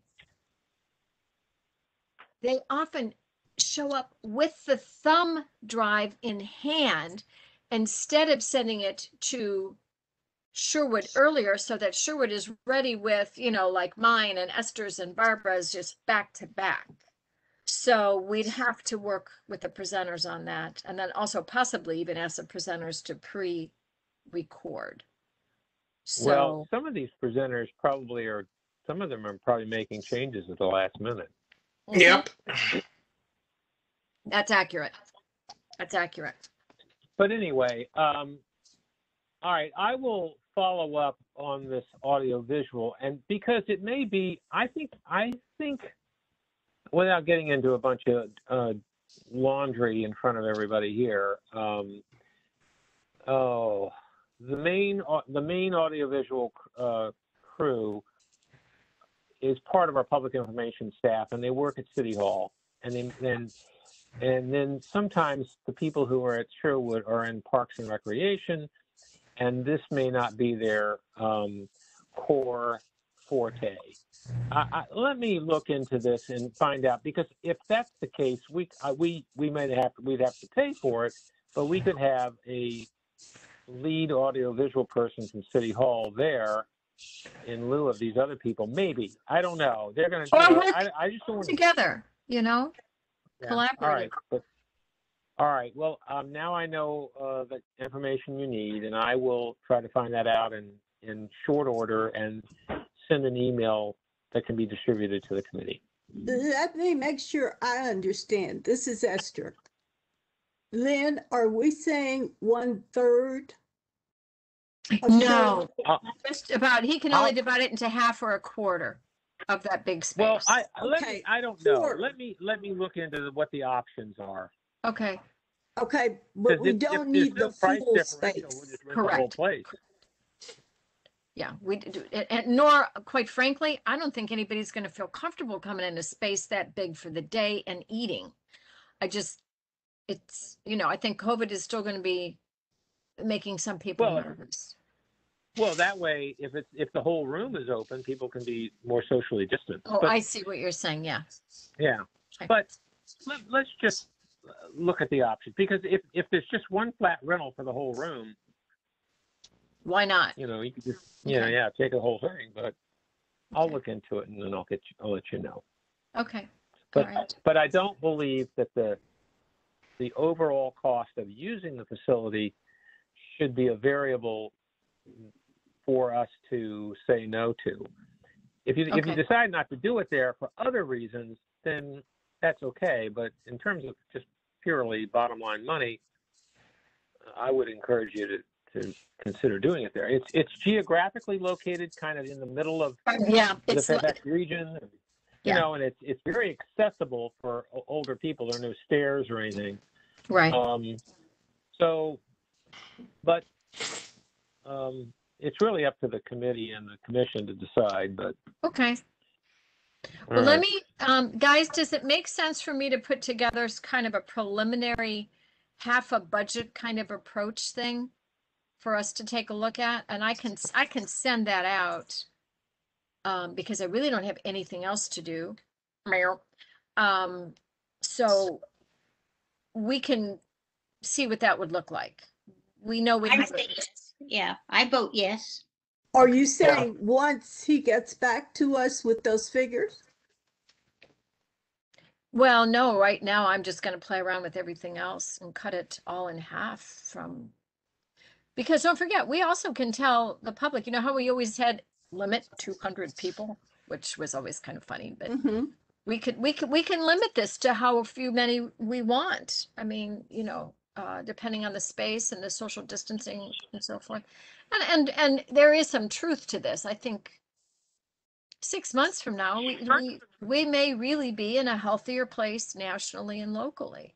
they often show up with the thumb drive in hand instead of sending it to Sherwood earlier so that Sherwood is ready with, like mine and Esther's and Barbara's just back to back. So we'd have to work with the presenters on that. And then also possibly even ask the presenters to pre-record. Well, some of these presenters some of them are probably making changes at the last minute. Yep. That's accurate. That's accurate. But anyway, all right, I will follow up on this audio visual, and because it may be, I think, without getting into a bunch of laundry in front of everybody here, the main audiovisual crew is part of our public information staff, and they work at City Hall, and then sometimes the people who are at Sherwood are in Parks and Recreation, and this may not be their core forte. Let me look into this and find out, because if that's the case, we'd have to pay for it, but we could have a lead audiovisual person from City Hall there in lieu of these other people. Maybe, I don't know. They're going to. I just don't want together. Yeah. Collaborate. All right. All right. Well, now I know the information you need, and I will try to find that out in short order and send an email that can be distributed to the committee. Let me make sure I understand. This is Esther. Lynn, are we saying 1/3? No, just about, he can only divide it into half or a quarter of that big space. Well, I don't know. Sure. Let me look into what the options are. Okay, Okay, but we don't need the full We'll space. just rent the whole place. yeah, we do, and nor, quite frankly, I don't think anybody's going to feel comfortable coming in a space that big for the day and eating. It's, I think COVID is still going to be making some people nervous. Well, that way, if the whole room is open, people can be more socially distant. Oh, but, I see what you're saying. Yeah. Yeah, Okay. but let's just look at the options, because if there's just one flat rental for the whole room, Why not? you could just Okay. take the whole thing. But I'll look into it, and then I'll let you know. Okay. But All right. but I don't believe that the overall cost of using the facility should be a variable for us to say no to. If you decide not to do it there for other reasons, then that's okay. But in terms of just purely bottom line money, I would encourage you to consider doing it there. It's geographically located kind of in the middle of Yeah, the it's Fairfax region, Yeah. and it's very accessible for older people. There are no stairs or anything. right. But it's really up to the committee and the commission to decide. But Okay. all Well, let right. me, guys, does it make sense for me to put together kind of a preliminary half a budget kind of approach thing for us to take a look at? And I can send that out because I really don't have anything else to do. So we can see what that would look like. We know we I have. say yes. Yeah, I vote yes. Are you saying once he gets back to us with those figures? Well, no, right now I'm just going to play around with everything else and cut it all in half because don't forget, we also can tell the public, how we always had limit 200 people, which was always kind of funny, but Mm-hmm. we can limit this to how many we want. I mean, depending on the space and the social distancing and so forth. And there is some truth to this. I think 6 months from now, we may really be in a healthier place nationally and locally.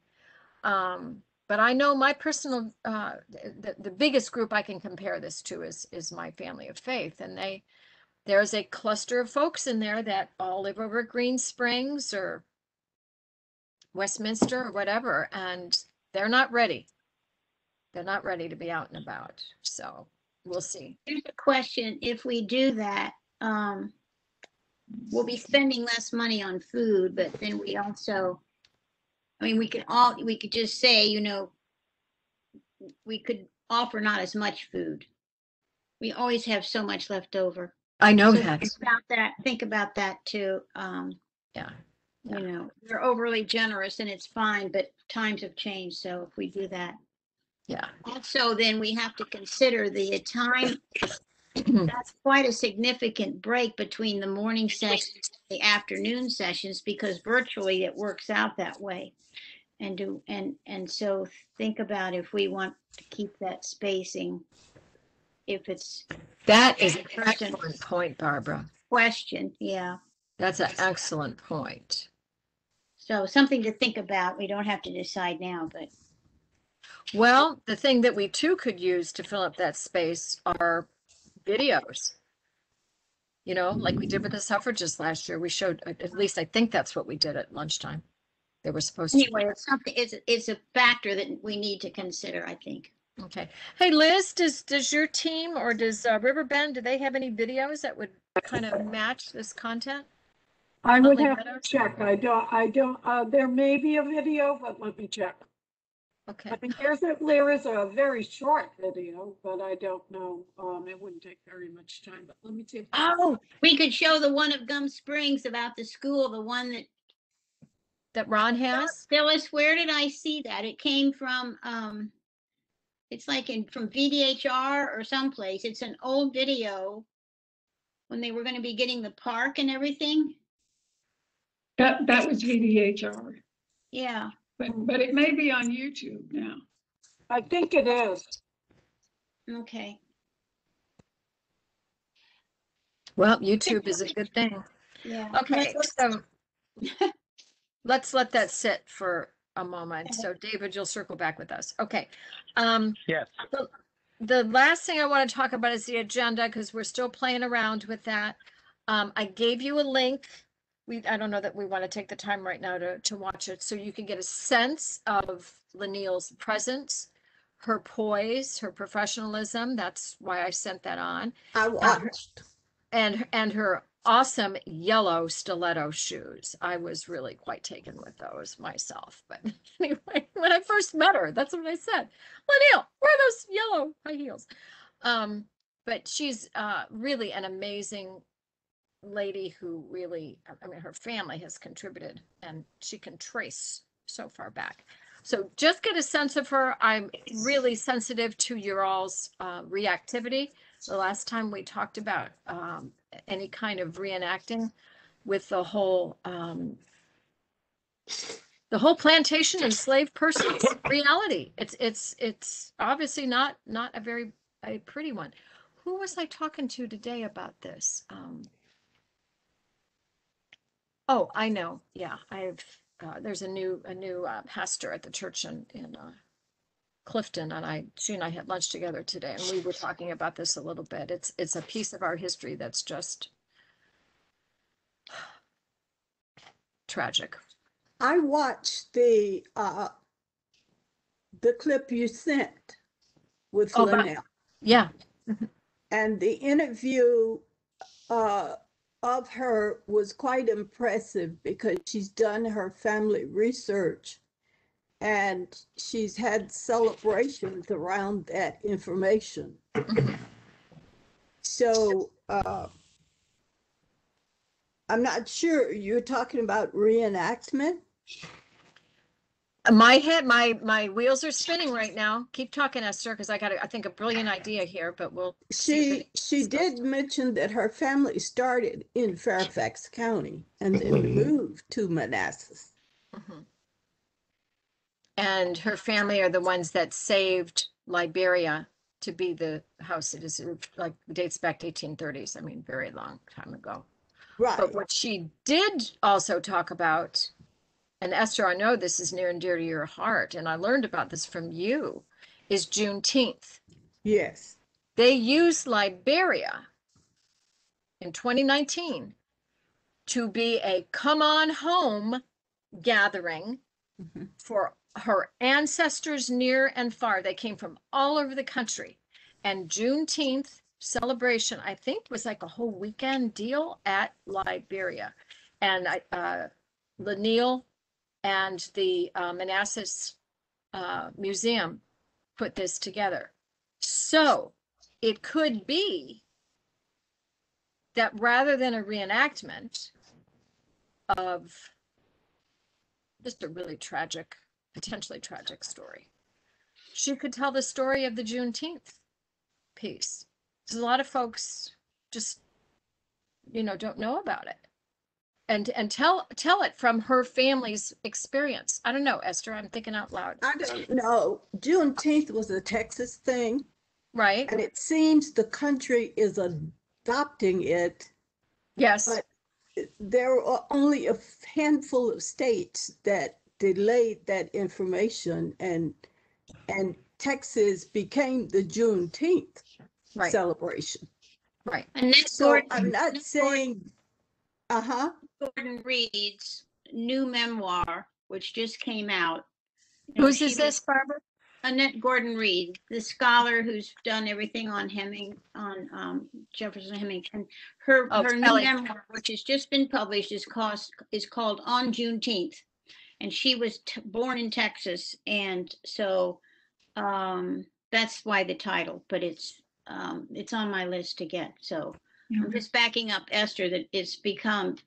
But I know my personal, the biggest group I can compare this to is my family of faith. And there's a cluster of folks in there that all live over at Green Springs or Westminster or whatever, and they're not ready. They're not ready to be out and about. So we'll see. Here's a question. If we do that, we'll be spending less money on food, but then we also, we could just say, we could offer not as much food. We always have so much left over. I know So that. think about that too. Yeah. We're overly generous and it's fine, but times have changed. So if we do that. Yeah. Also, then we have to consider the time. That's quite a significant break between the morning sessions and the afternoon sessions, because virtually it works out that way. And so think about if we want to keep that spacing, if it's That is an Person. excellent point, Barbara. question, yeah. That's an excellent point. So something to think about. We don't have to decide now, but Well, the thing that we too could use to fill up that space are videos. You know, like we did with the suffragists last year. We showed, at least I think that's what we did at lunchtime. They were supposed to. anyway, it's something, it's a factor that we need to consider, I think. Okay. Hey, Liz, does your team or does Riverbend, do they have any videos that would kind of match this content? I would Huntley have to Meadows? check. I don't, there may be a video, but let me check. Okay. I mean, there is a very short video, but I don't know. It wouldn't take very much time, but let me see. Oh, we could show the one of Gum Springs about the school, the one That Ron has? Phyllis, where did I see that? It came from, it's like from VDHR or someplace. It's an old video when they were going to be getting the park and everything. That was VDHR, Yeah. but it may be on YouTube now. I think it is. Okay. Well, YouTube is a good thing. Yeah. Okay, so let's let that sit for a moment. So David, you'll circle back with us. Okay. Yes. The last thing I want to talk about is the agenda because we're still playing around with that. I gave you a link. I don't know that we want to take the time right now to watch it, so you can get a sense of Lanil's presence, her poise, her professionalism. That's why I sent that on. I watched. And her awesome yellow stiletto shoes. I was really quite taken with those myself. But anyway, when I first met her, that's what I said. Lanil, wear those yellow high heels. But she's really an amazing lady who really, I mean, her family has contributed and she can trace so far back. So just get a sense of her. I'm really sensitive to your all's reactivity. The last time we talked about any kind of reenacting with the whole plantation enslaved persons reality. It's obviously not a pretty one. Who was I talking to today about this? Oh, I know. Yeah, there's a new pastor at the church in Clifton, and she and I had lunch together today, and we were talking about this a little bit. It's a piece of our history that's just tragic. I watched the clip you sent with Lanil. Yeah. And the interview of her was quite impressive because she's done her family research and she's had celebrations around that information. So I'm not sure, you're talking about reenactment? My wheels are spinning right now. Keep talking, Esther, because I think a brilliant idea here, but we'll She did mention that her family started in Fairfax County and then moved to Manassas. Mm-hmm. And her family are the ones that saved Liberia to be the house it is, like dates back to 1830s. I mean, very long time ago. Right. But what she did also talk about, and Esther, I know this is near and dear to your heart, and I learned about this from you, is Juneteenth. Yes. They used Liberia in 2019 to be a come on home gathering for her ancestors near and far. They came from all over the country. And Juneteenth celebration, I think, was like a whole weekend deal at Liberia. And Lanil and the Manassas Museum put this together. So it could be that rather than a reenactment of just a really tragic, potentially tragic story, she could tell the story of the Juneteenth piece. There's a lot of folks just, don't know about it. and tell it from her family's experience. I don't know, Esther, I'm thinking out loud. I don't know. Juneteenth was a Texas thing, Right? and it seems the country is adopting it, Yes. but there are only a handful of states that delayed that information, and Texas became the Juneteenth Right. celebration. Right. Annette So Gordon, I'm not saying, Gordon Reed's new memoir, which just came out. Whose She is this, Barbara? Annette Gordon Reed, the scholar who's done everything on Jefferson Heming, and her new Kelly. memoir, which has just been published, is called On Juneteenth, and she was born in Texas, and so that's why the title. But it's on my list to get. So I'm just backing up Esther that it's become.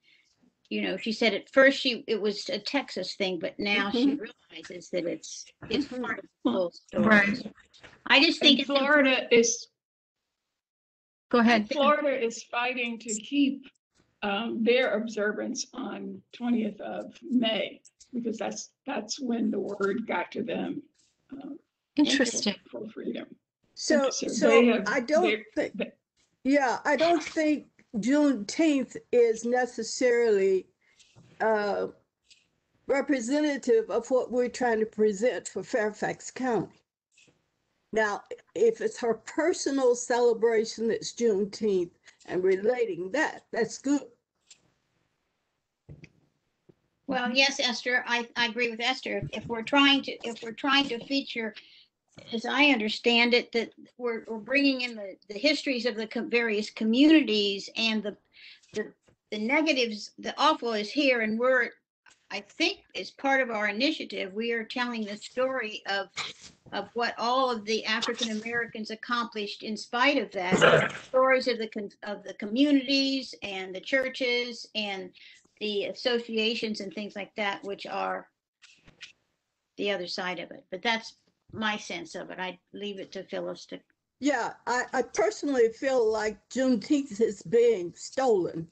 She said at first it was a Texas thing, but now she realizes that it's part of the whole story. Right. I just think And Florida is Go ahead. Florida is fighting to keep their observance on 20th of May because that's when the word got to them. Interesting. For freedom. so they have- I don't think, I don't think Juneteenth is necessarily representative of what we're trying to present for Fairfax County. Now, if it's her personal celebration that's Juneteenth and relating that's good. Well, yes, Esther, I agree with Esther. If we're trying to feature, as I understand it, that we're bringing in the histories of the various communities and the negatives, the awful is here, and I think as part of our initiative, we are telling the story of what all of the African Americans accomplished in spite of that. Stories of the communities and the churches and the associations and things like that, which are the other side of it. But that's my sense of it. I leave it to Phyllis to. Yeah, I personally feel like Juneteenth is being stolen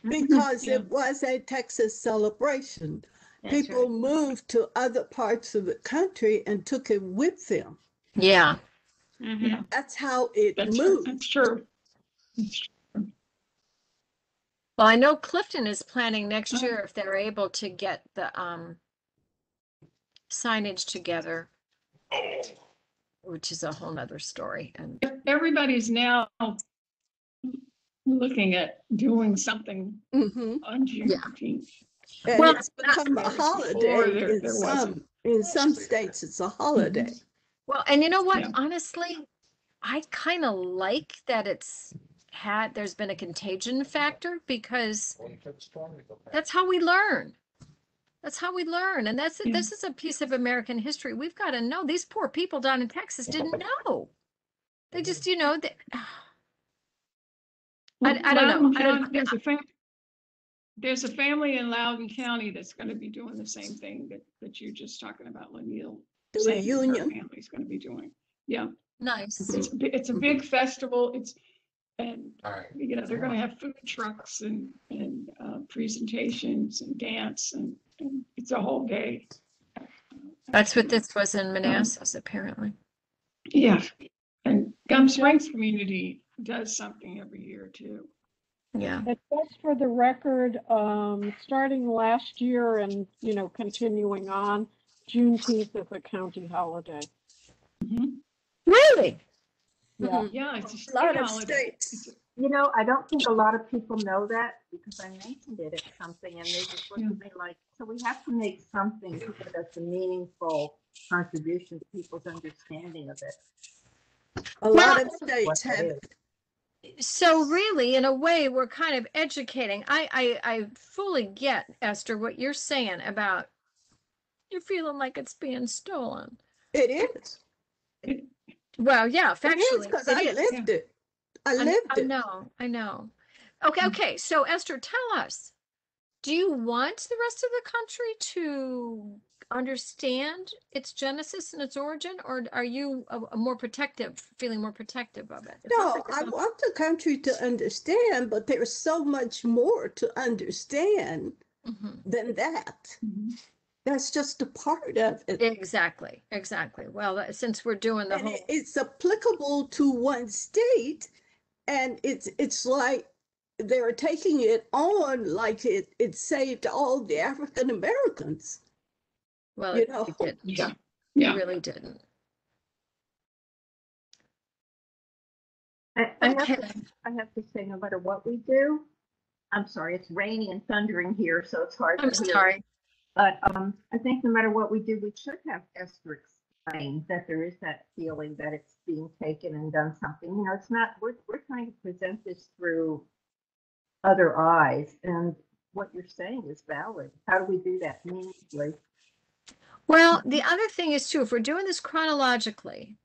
because it was a Texas celebration. People moved to other parts of the country and took it with them. Yeah. Yeah, That's how it that's moved. That's true. Well, I know Clifton is planning next year if they're able to get the signage together, which is a whole nother story. And Everybody's now looking at doing something on Juneteenth. And Well, it's become a before holiday there wasn't. in some states. It's a holiday. well, and you know what? Yeah. Honestly, I kind of like that there's been a contagion factor because that's how we learn. That's how we learn. And this is a piece of American history. We've got to know these poor people down in Texas didn't know. They just, I don't know. There's a family in Loudoun County that's going to be doing the same thing that you're just talking about, Lanil. The saying her reunion. family's going to be doing. Yeah, Nice. it's a big festival. They're going to have food trucks and presentations and dance and it's a whole day. That's what this was in Manassas, apparently. Yeah, and Gum Springs community does something every year too. Yeah. But just for the record, starting last year and, continuing on, Juneteenth is a county holiday. Really? Yeah. Yeah, it's a state lot of holiday. states. I don't think a lot of people know that because I mentioned it at something and they just looked at me like, so we have to make something so that that's a meaningful contribution to people's understanding of it. A lot of states have it. So really, in a way, we're kind of educating. I fully get, Esther, what you're saying about you're feeling like it's being stolen. It is. Well, yeah, It is factually. because it I is. lived it. I lived I it. know. Okay. So Esther, tell us, do you want the rest of the country to understand its genesis and its origin, or are you a more protective, feeling more protective of it? It sounds No, like I it's want the country to understand, but there's so much more to understand Mhm. than that. Mhm. That's just a part of it. Exactly, exactly. Well, since we're doing the And whole, it's applicable to one state, and it's like they're taking it on like it saved all the African Americans. well, You it know, really didn't. Yeah. It Yeah. really didn't. I Okay. have to say, no matter what we do, I'm sorry, it's raining and thundering here, so it's hard I'm to hear. sorry. But I think no matter what we do, we should have Esther explain that there is that feeling that it's being taken and done something. You know, it's not, we're trying to present this through other eyes, and what you're saying is valid. How do we do that meaningfully? Well, the other thing is too, if we're doing this chronologically,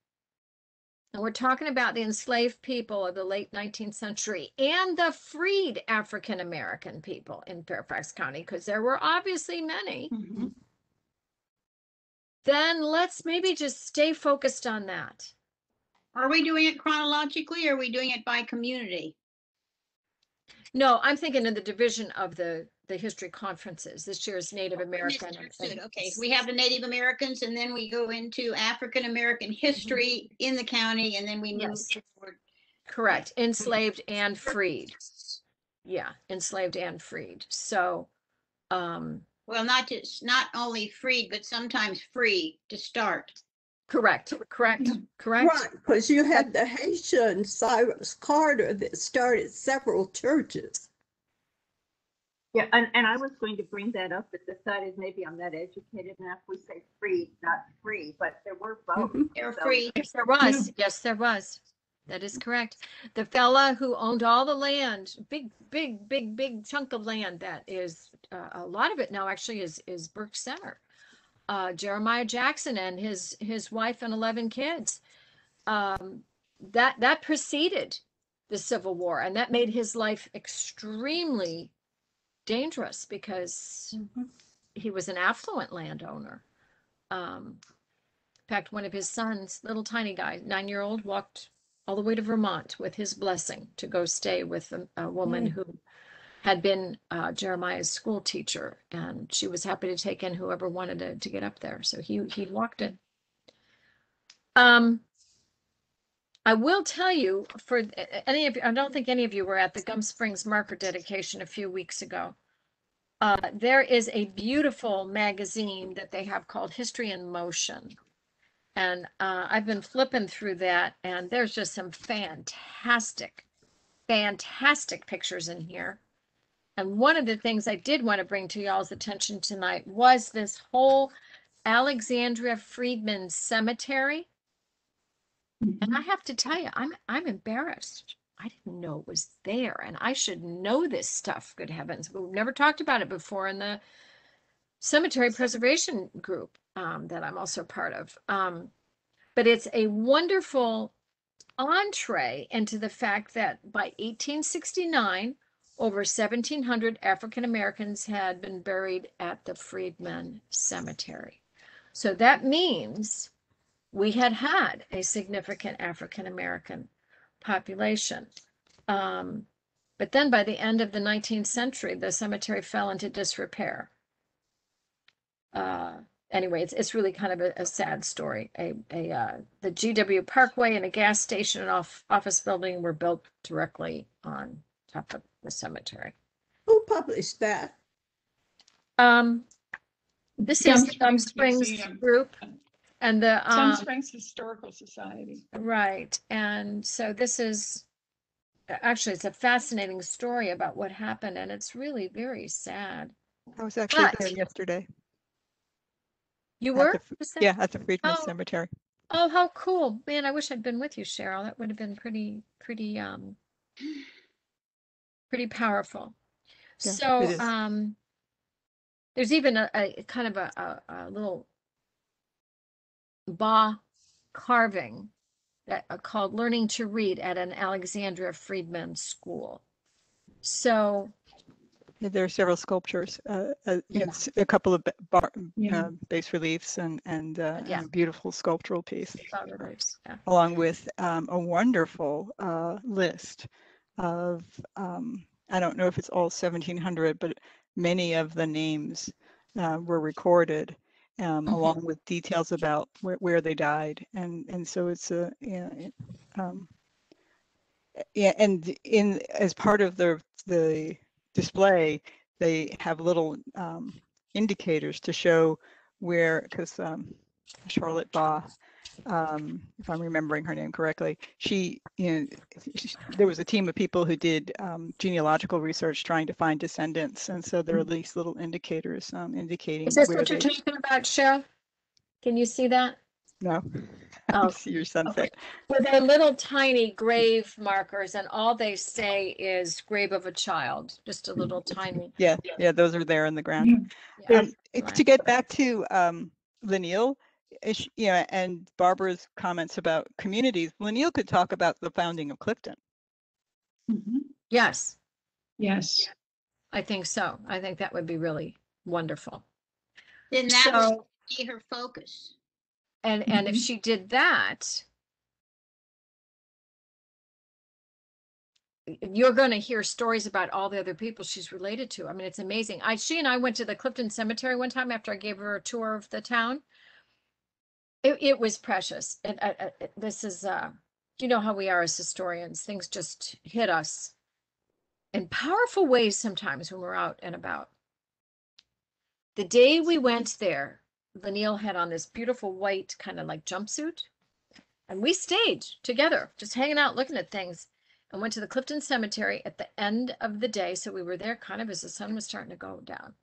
and we're talking about the enslaved people of the late 19th century and the freed African American people in Fairfax County, because there were obviously many, Mhm. then let's maybe just stay focused on that. Are we doing it chronologically or are we doing it by community? No, I'm thinking of the division of the history conferences. This year's Native American. Misunderstood. Okay, we have the Native Americans and then we go into African American history in the county and then we move Yes. forward. Correct. Enslaved and freed. Yeah, enslaved and freed. So, Well, not only freed, but sometimes free to start. correct, correct, Yeah. correct. right? Because you had the Haitian Cyrus Carter that started several churches. Yeah, and I was going to bring that up, but decided maybe I'm not educated enough. We say free, not free, but there were both. Mhm. They're So- free. Yes, there was. Yes, there was. That is correct. The fella who owned all the land, big chunk of land that is, a lot of it now actually is Burke Center. Jeremiah Jackson and his wife and 11 kids. That preceded the Civil War, and that made his life extremely dangerous because he was an affluent landowner. In fact, one of his sons, little tiny guy, 9-year-old, walked all the way to Vermont with his blessing to go stay with a woman who had been Jeremiah's school teacher, and she was happy to take in whoever wanted to get up there. So he walked it. I will tell you, for any of you, I don't think any of you were at the Gum Springs marker dedication a few weeks ago. There is a beautiful magazine that they have called History in Motion. And I've been flipping through that, and there's just some fantastic pictures in here. And one of the things I did want to bring to y'all's attention tonight was this whole Alexandria Freedman Cemetery. And I have to tell you, I'm embarrassed. I didn't know it was there, and I should know this stuff, good heavens. We've never talked about it before in the cemetery preservation group that I'm also part of. But it's a wonderful entree into the fact that by 1869, over 1,700 African Americans had been buried at the Freedman Cemetery. So that means we had a significant African American population. But then by the end of the 19th century, the cemetery fell into disrepair. Anyway, it's really kind of a sad story. The GW Parkway and a gas station and office building were built directly on top of the cemetery. Who published that? This Gum is the Gum Springs Springs Museum. group and the Gum Springs Historical Society. right. And so this is actually, it's a fascinating story about what happened, and it's really very sad. I was actually But- there yesterday. You At were? the Was that- Yeah, at the Freedman Oh. Cemetery. Oh, how cool. Man, I wish I'd been with you, Cheryl. That would have been pretty powerful. Yeah, So, it is. there's even a kind of a little Ba carving that called Learning to Read at an Alexandria Freedman school. So There are several sculptures, Yeah. a couple of Yeah. bas reliefs and Yeah. a beautiful sculptural piece, Bas-reliefs, yeah. along with a wonderful list of, I don't know if it's all 1700, but many of the names were recorded, along with details about where they died. And so it's yeah, and as part of the display, they have little indicators to show where, because Charlotte Baugh, if I'm remembering her name correctly, there was a team of people who did genealogical research trying to find descendants, and so there are these little indicators indicating Is this where what you're they. talking about, Cheryl? Can you see that? No, Oh, I see your sunset. Well, they're little tiny grave markers, and all they say is grave of a child, just a little tiny. Yeah, those are there in the ground. Yeah. To get back to Laniel, and Barbara's comments about communities, Laniel could talk about the founding of Clifton. Yes, Yes. I think so. I think that would be really wonderful. Then that would So, be her focus. and if she did that, you're going to hear stories about all the other people she's related to. I mean, it's amazing. She and I went to the Clifton Cemetery one time after I gave her a tour of the town. It was precious. This is, you know how we are as historians. Things just hit us in powerful ways sometimes when we're out and about. The day we went there, Laniel had on this beautiful white kind of like jumpsuit. And we stayed together, just hanging out, looking at things, and went to the Clifton Cemetery at the end of the day. So we were there kind of as the sun was starting to go down.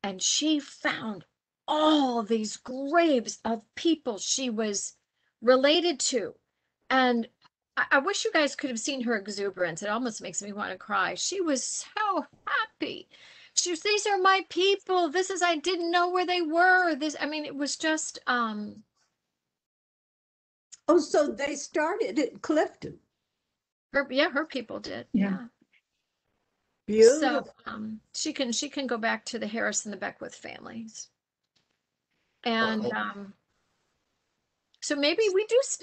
And she found all these graves of people she was related to. And I wish you guys could have seen her exuberance. It almost makes me want to cry. She was so happy. She was, these are my people. This is, I didn't know where they were. I mean, it was just, Oh, so they started at Clifton. her people did. Yeah. Beautiful. So she can go back to the Harris and the Beckwith families. And so maybe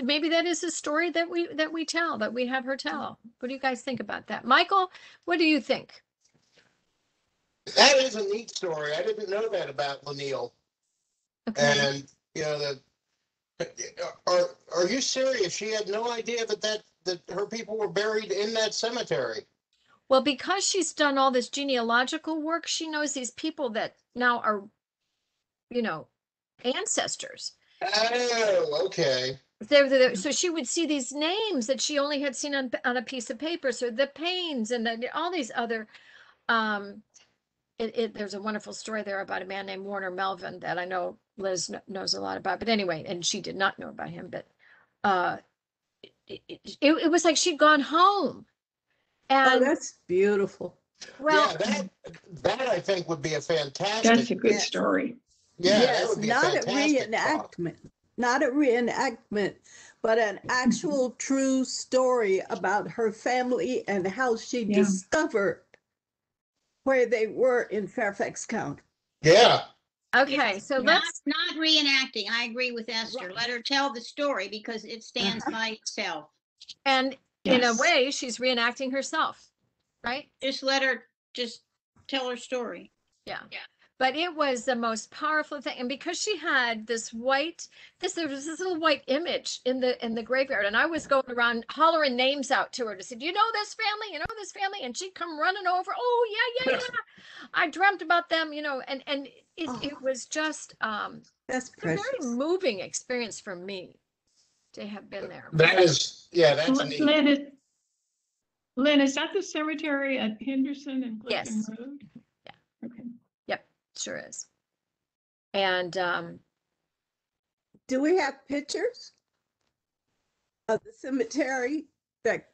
maybe that is a story that we tell, that we have her tell. What do you guys think about that? Michael, what do you think? That is a neat story. I didn't know that about Laniel. Okay. And are you serious? She had no idea that her people were buried in that cemetery. Well, because she's done all this genealogical work, she knows these people that now are, ancestors. Oh, okay. So she would see these names that she only had seen on a piece of paper. So the Paynes and all these other, there's a wonderful story there about a man named Warner Melvin that I know Liz knows a lot about. But anyway, and she did not know about him. But it was like she'd gone home. Oh, And that's beautiful. well, yeah, that I think would be a fantastic. That's a good story. Yeah, that Yes, would be not a fantastic reenactment, not a reenactment, but an actual true story about her family and how she Yeah. discovered where they were in Fairfax County. Yeah. okay, so let's Not reenacting. I agree with Esther. Right. Let her tell the story because it stands by itself. and in a Yes. way, she's reenacting herself, right? Just let her just tell her story. Yeah. But it was the most powerful thing. And because she had there was this little white image in the graveyard. And I was going around hollering names out to her to say, do you know this family? You know this family? And she'd come running over. Oh, yeah. I dreamt about them, and it was just That's a very precious. moving experience for me to have been there. That's neat. Lynn, is that the cemetery at Henderson and Clifton Yes. Road? Yeah. Okay. Sure is. And Do we have pictures of the cemetery? That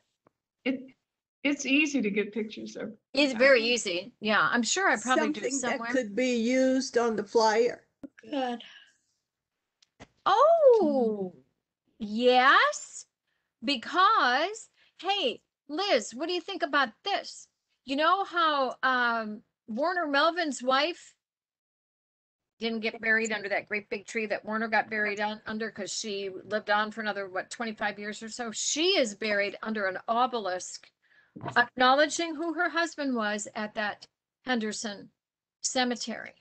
It's easy to get pictures of. it's very easy. Yeah, I'm sure I probably do something that somewhere. could be used on the flyer? Good. Oh, yes, because, hey, Liz, what do you think about this? You know how Warner Melvin's wife didn't get buried under that great big tree that Warner got buried under because she lived on for another, 25 years or so. She is buried under an obelisk acknowledging who her husband was at that Henderson cemetery.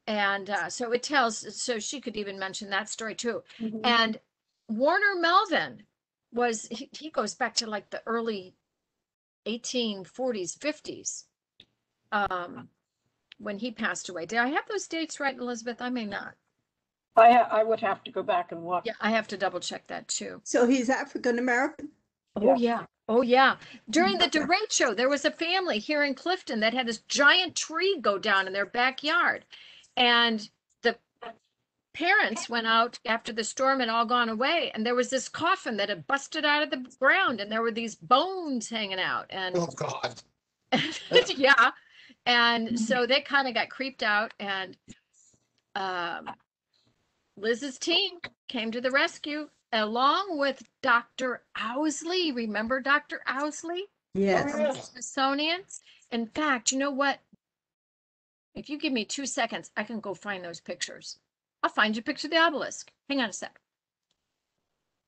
And so it tells, so she could even mention that story too. Mhm. And Warner Melvin was, he goes back to like the early 1840s, 50s, when he passed away. Did I have those dates right, Elizabeth? I may not. I would have to go back and look. Yeah, I have to double check that too. So he's African American? Oh, yeah. Oh, yeah. During the DeRate show, there was a family here in Clifton that had this giant tree go down in their backyard. And the parents went out after the storm had all gone away, and there was this coffin that had busted out of the ground, and there were these bones hanging out. And Oh, God. yeah. And so they kind of got creeped out, and Liz's team came to the rescue along with Dr. Owsley. Remember Dr. Owsley? Yes. From the Smithsonian? In fact, you know what? If you give me 2 seconds, I can go find those pictures. I'll find you a picture of the obelisk. Hang on a sec.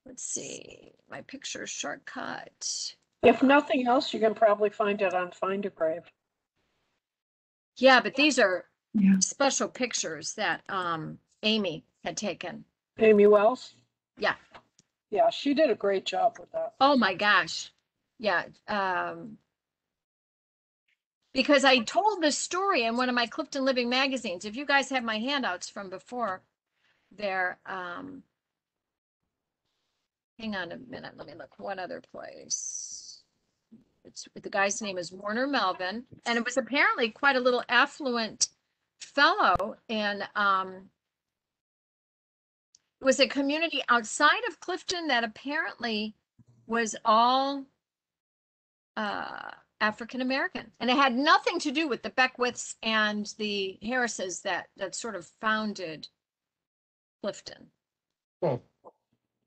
Let's see. My picture shortcut. If nothing else, you can probably find it on Find a Grave. Yeah, but these are Yeah. special pictures that Amy had taken. Amy Wells? Yeah. Yeah, she did a great job with that. Oh my gosh. Yeah. Because I told this story in one of my Clifton Living magazines. If you guys have my handouts from before there, hang on a minute. Let me look one other place. It's the guy's name is Warner Melvin, and it was apparently quite a little affluent fellow in it was a community outside of Clifton that apparently was all African American, and it had nothing to do with the Beckwiths and the Harrises that sort of founded Clifton. Hmm.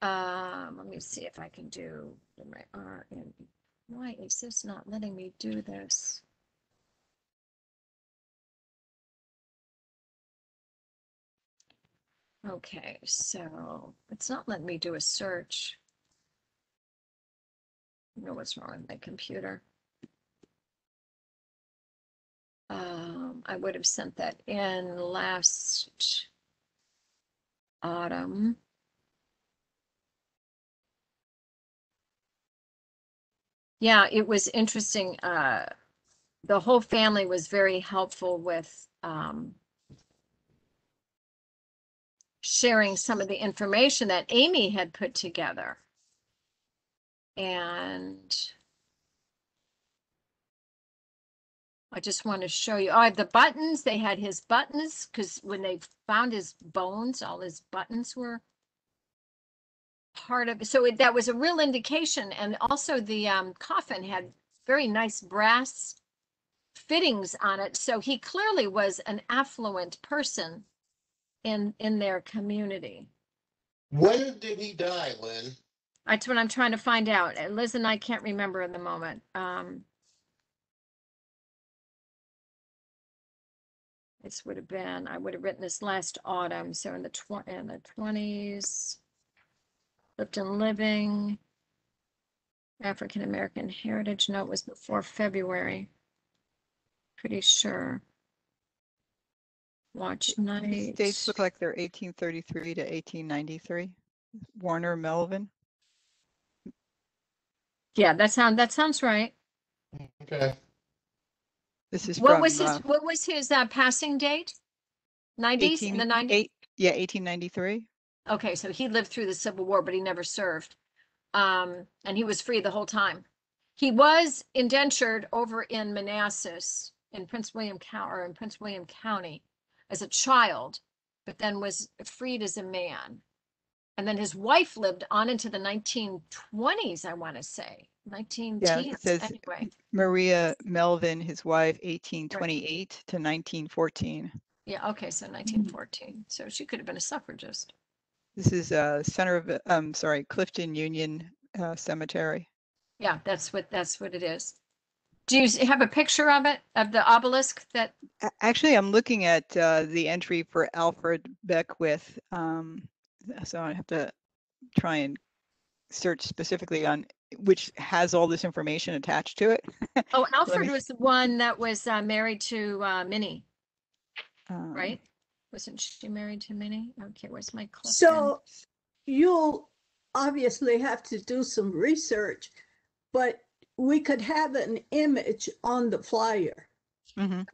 Let me see if I can do my RN. Why is this not letting me do this? Okay, so it's not letting me do a search. I know what's wrong with my computer. I would have sent that in last autumn. Yeah, it was interesting. The whole family was very helpful with sharing some of the information that Amy had put together. And I just want to show you. I have the buttons. They had his buttons because when they found his bones, all his buttons were part of it. So that was a real indication. And also the coffin had very nice brass fittings on it. So he clearly was an affluent person in their community. When did he die, Lynn? That's what I'm trying to find out. Liz and I can't remember in the moment. This would have been, I would have written this last autumn. So in the 20s, Clifton Living, African American Heritage. No, it was before February. Pretty sure. Watch night. These dates look like they're 1833 to 1893. Warner Melvin. Yeah, that sounds right. Okay. This is What from was his passing date? 90s, in the 90s? Yeah, 1893. Okay, so he lived through the Civil War, but he never served. And he was free the whole time. He was indentured over in Manassas in Prince William County as a child, but then was freed as a man. And then his wife lived on into the 1920s, I want to say. 19 Yeah, teens, it says anyway. Maria Melvin, his wife, 1828 to 1914. Yeah, okay, so 1914. So she could have been a suffragist. This is center of Clifton Union Cemetery. Yeah, that's what it is. Do you have a picture of it, of the obelisk that, Actually, I'm looking at the entry for Alfred Beckwith. So I have to try and search specifically on which has all this information attached to it. oh, Let Alfred me- was the one that was married to Minnie, um, right? Wasn't she married to Minnie? Okay, where's my clip? So you'll obviously have to do some research, but we could have an image on the flyer. mhm.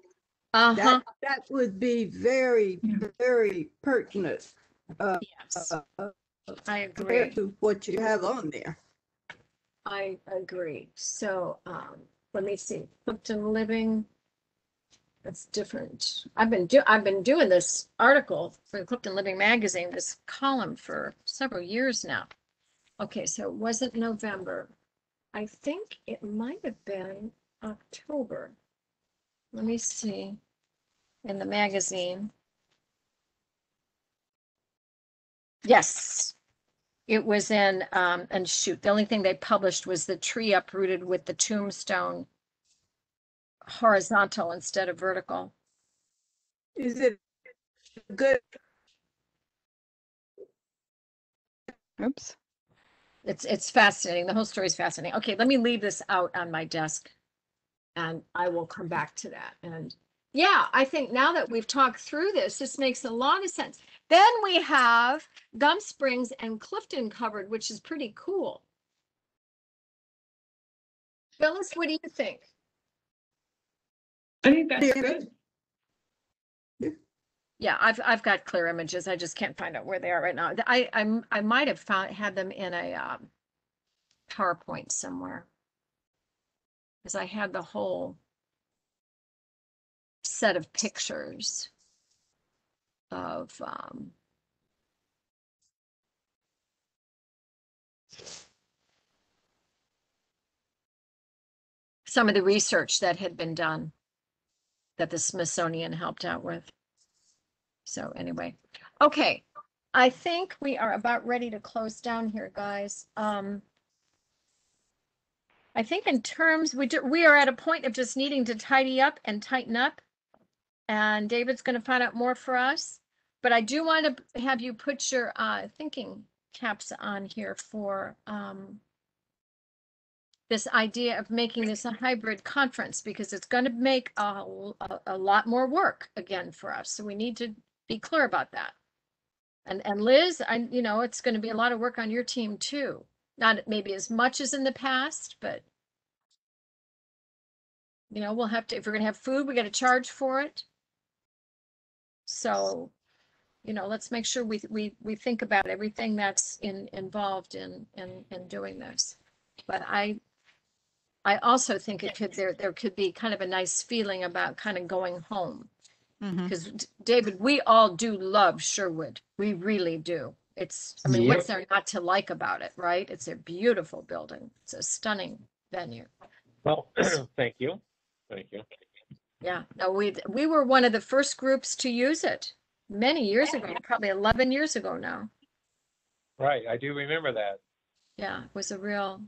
Uh-huh, That would be very, very pertinent yes, I agree. compared to what you have on there. I agree. So, let me see, Clifton Living. That's different. I've been doing this article for the Clifton Living magazine, this column for several years now. Okay, so it wasn't November. I think it might have been October. Let me see in the magazine. Yes, it was in, and shoot, the only thing they published was the tree uprooted with the tombstone horizontal instead of vertical. Is it good? Oops. It's fascinating. The whole story is fascinating. Okay, let me leave this out on my desk and I will come back to that. And yeah, I think now that we've talked through this makes a lot of sense. Then we have Gum Springs and Clifton covered, which is pretty cool. Phyllis, what do you think? I think that's good. Yeah, I've got clear images. I just can't find out where they are right now. I might have had them in a PowerPoint somewhere, because I had the whole set of pictures of some of the research that had been done that the Smithsonian helped out with. So anyway, okay, I think we are about ready to close down here, guys. I think in terms, we are at a point of just needing to tidy up and tighten up. And David's going to find out more for us. But I do want to have you put your thinking caps on here for this idea of making this a hybrid conference, because it's going to make a lot more work again for us. So we need to be clear about that. And Liz, it's going to be a lot of work on your team too. Not maybe as much as in the past, but we'll have to, if we're going to have food, we got to charge for it. So, let's make sure we think about everything that's involved in doing this. But I also think there could be kind of a nice feeling about kind of going home. Because David, we all do love Sherwood. We really do. What's there not to like about it, right? It's a beautiful building. It's a stunning venue. Well, thank you. Thank you. Yeah, no, we were one of the first groups to use it many years ago, probably 11 years ago now. Right, I do remember that. Yeah, it was a real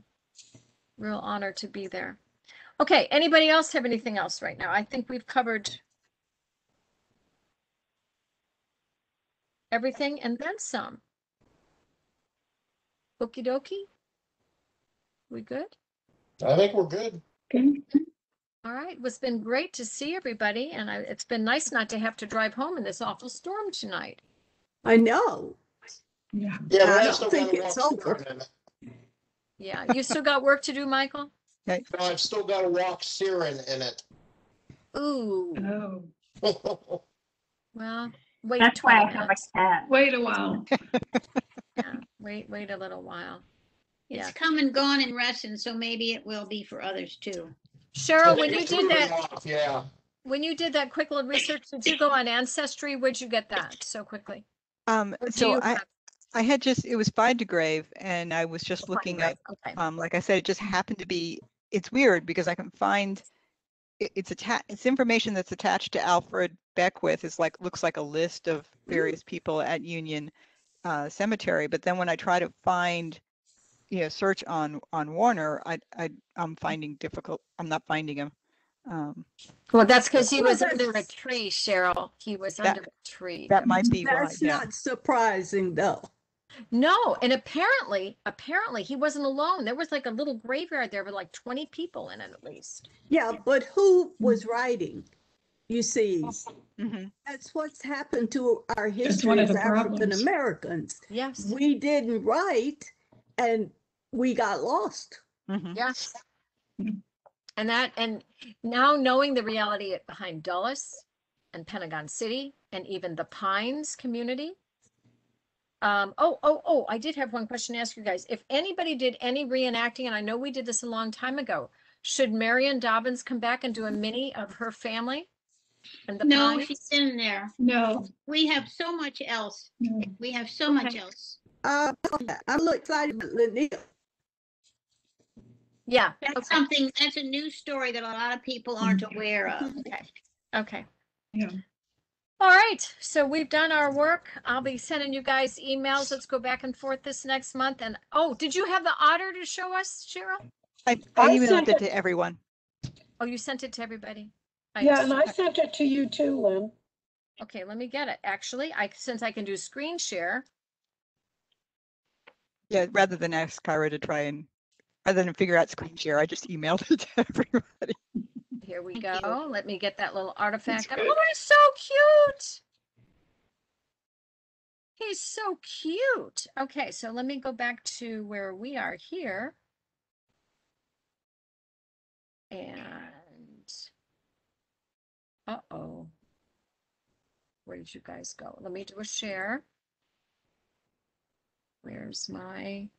honor to be there. Okay, anybody else have anything else right now? I think we've covered everything and then some. Okie dokie. We good? I think we're good. Okay. All right. Well, it's been great to see everybody, and it's been nice not to have to drive home in this awful storm tonight. I know. Yeah. Yeah, but I I don't still think gotta it's walk over. Siren Yeah, you still got work to do, Michael? No, I've still got to walk Siren in Ooh, Oh, well, wait That's why I 20 have a minutes. cat. wait a while. Yeah, wait a little while. It's Yeah. come and gone in Reston, so maybe it will be for others too. Cheryl, I when think you it's did moving that, off, yeah. when you did that quick little research, did you go on Ancestry? Where'd you get that so quickly? Or do So you I had it was Find a Grave, and I was just Find looking Grave? up, Okay. like I said, it just happened to be, it's weird because I can find, it's information that's attached to Alfred Beckwith, looks like a list of various people at Union Cemetery. But then when I try to find search on Warner, I'm finding difficult. I'm not finding him. Well, that's because he Well, was under a that's- tree, Cheryl. He was That- under a tree. That might be why. That's Yeah. not surprising though. No, and apparently he wasn't alone. There was like a little graveyard there with like 20 people in it at least. Yeah, but who was writing? You see, Mhm. that's what's happened to our That's history one of as the problems. African Americans. Yes. We didn't write and we got lost. Mhm. Yes. And now knowing the reality behind Dulles and Pentagon City and even the Pines community. I did have one question to ask you guys. If anybody did any reenacting, and I know we did this a long time ago, should Marion Dobbins come back and do a mini of her family? And the No, Pines? she's in there. No, We have so much else. no. We have so much Okay. else. I'm a little excited about Linnea. Yeah. That's Okay. that's a news story that a lot of people aren't aware of. Okay. Okay. Yeah. All right. So we've done our work. I'll be sending you guys emails. Let's go back and forth this next month. And did you have the otter to show us, Cheryl? I I emailed sent it it- to everyone. Oh, you sent it to everybody? Yeah, and I sent it to you too, Lynn. Okay, let me get it. Actually, since I can do screen share. Yeah, rather than ask Kyra to try and, rather than figure out screen share, I just emailed it to everybody. Here we Thank go. Let me get that little artifact. That's Oh, good. he's so cute. He's so cute. Okay, so let me go back to where we are here. And, uh-oh. Where did you guys go? Let me do a share. Where's my,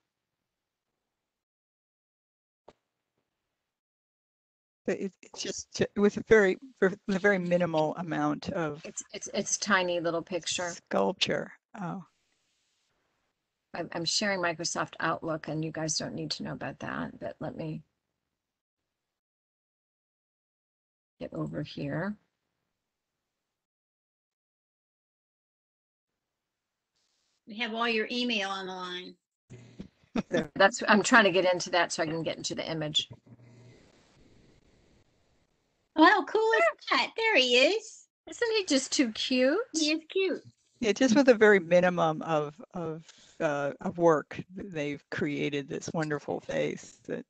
But it's just with a very minimal amount of it's tiny little picture. sculpture. Oh, I'm sharing Microsoft Outlook and you guys don't need to know about that, but let me get over here. We have all your email on the line. I'm trying to get into that so I can get into the image. Oh, how cool is that? There he is. Isn't he just too cute? He is cute. yeah, just with a very minimum of work, they've created this wonderful face. That,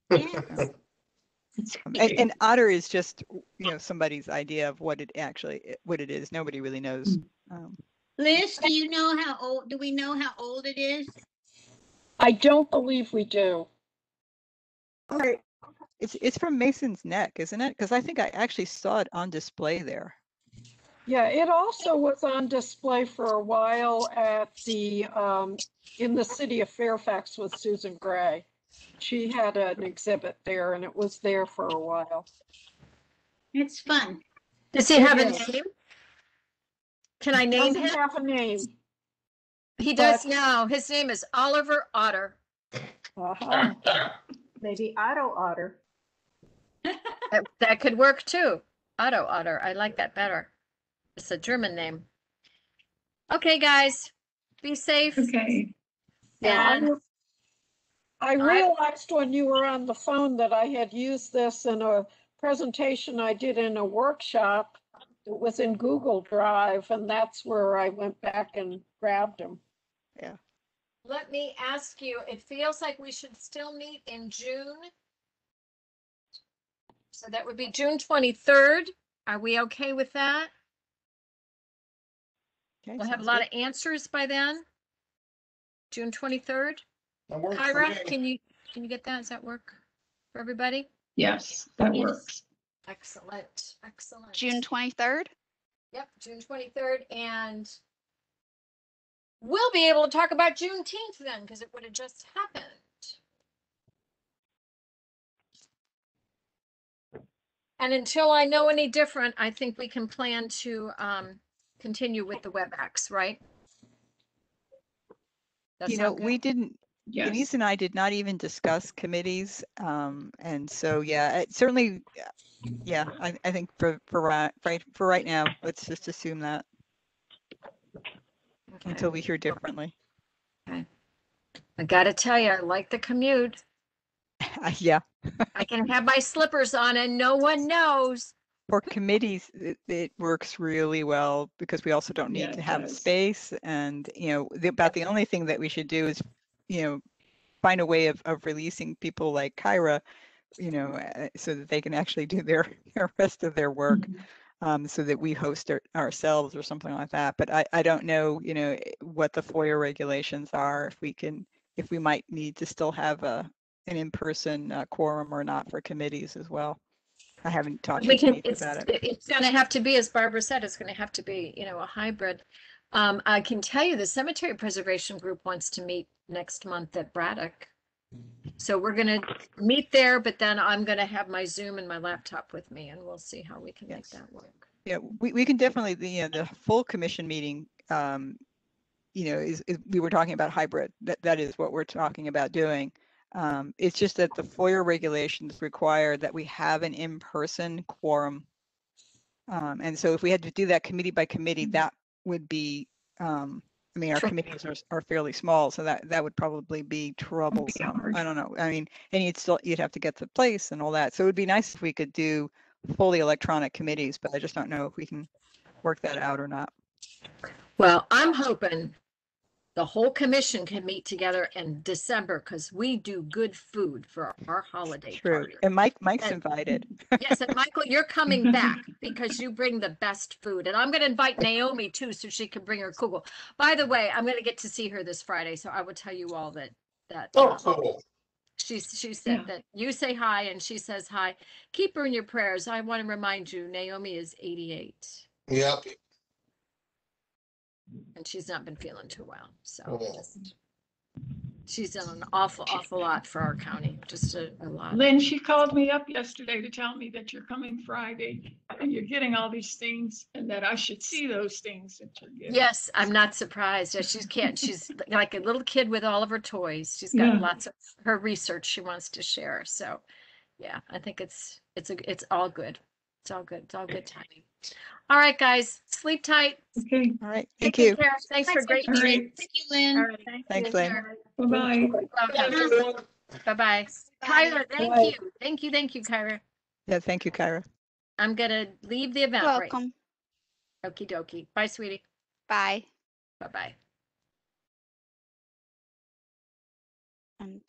Yeah. and otter is just somebody's idea of what it is. Nobody really knows. Liz, do you know how old? Do we know how old it is? I don't believe we do. All right, It's from Mason's Neck, isn't it? Because I think I actually saw it on display there. Yeah, it also was on display for a while at the in the city of Fairfax with Susan Gray. She had an exhibit there and it was there for a while. It's fun. Does he have a Yes. name? Can I name Doesn't him? have a name. He does but- now. His name is Oliver Otter. Uh-huh. Maybe Otto Otter. That could work too. Otto Otter. I like that better. It's a German name. Okay, guys, be safe. Okay. Yeah, And I realized when you were on the phone that I had used this in a presentation I did in a workshop. It was in Google Drive, and that's where I went back and grabbed them. let me ask you, it feels like we should still meet in June. So that would be June 23rd. Are we okay with that? Okay, We'll have a sounds lot good. of answers by then. June 23rd. That works for Kyra, me. can you get that? Does that work for everybody? Yes, that Yes. works. Excellent, excellent. June 23rd. Yep, June 23rd, and we'll be able to talk about Juneteenth then, because it would have just happened. And until I know any different, I think we can plan to continue with the WebEx, right? That sound good? We didn't, Yes. Denise and I did not even discuss committees. And so, yeah, it certainly, yeah, I think for right now, let's just assume that Okay. until we hear differently. I gotta tell you, I like the commute. Yeah, I can have my slippers on and no one knows. for committees, it works really well because we also don't Yeah, need to it have does. space. And, about the only thing that we should do is, find a way of releasing people like Kyra, so that they can actually do their rest of their work. So that we host ourselves or something like that. But I don't know, what the FOIA regulations are, if we might need to still have an in-person quorum or not for committees as well. I haven't talked to We can, Denise about it. it's gonna have to be, as Barbara said, it's gonna have to be, a hybrid. I can tell you the Cemetery Preservation Group wants to meet next month at Braddock. So we're gonna meet there, but then I'm gonna have my Zoom and my laptop with me and we'll see how we can make Yes. that work. Yeah, we can definitely, the full commission meeting, is we were talking about hybrid. That is what we're talking about doing. It's just that the FOIA regulations require that we have an in-person quorum. And so if we had to do that committee by committee, that would be, our Sure. committees are fairly small, so that would probably be troublesome. I don't know. I mean, and you'd have to get the place and all that. So it would be nice if we could do fully electronic committees, but I just don't know if we can work that out or not. Well, I'm hoping the whole commission can meet together in December because we do good food for our holiday True. party. And Mike's And- invited. Yes, and Michael, you're coming back because you bring the best food. And I'm going to invite Naomi too, so she can bring her kugel. By the way, I'm going to get to see her this Friday, so I will tell you all that Oh, cool. she said Yeah. that you say hi and she says hi. Keep her in your prayers. I want to remind you, Naomi is 88 Yep. and she's not been feeling too well. So Oh. she's done an awful lot for our county, just a lot. Lynn, she called me up yesterday to tell me that you're coming Friday and you're getting all these things and that I should see those things that you're getting. Yes, I'm not surprised. She's like a little kid with all of her toys. She's got Yeah. lots of her research she wants to share. So yeah, I think it's all good. It's all good. It's all good timing. All right, guys, sleep tight. Okay, All right. Take Thank you. good care. Thanks for great All right. meeting. Thank you, Lynn. All right, Thanks, Lynn. bye-bye. welcome. Bye-bye. Kyra, thank you. Thank you, Kyra. Yeah, thank you, Kyra. I'm gonna leave the event right. Welcome. Okie dokie. Bye, sweetie. Bye. Bye-bye. And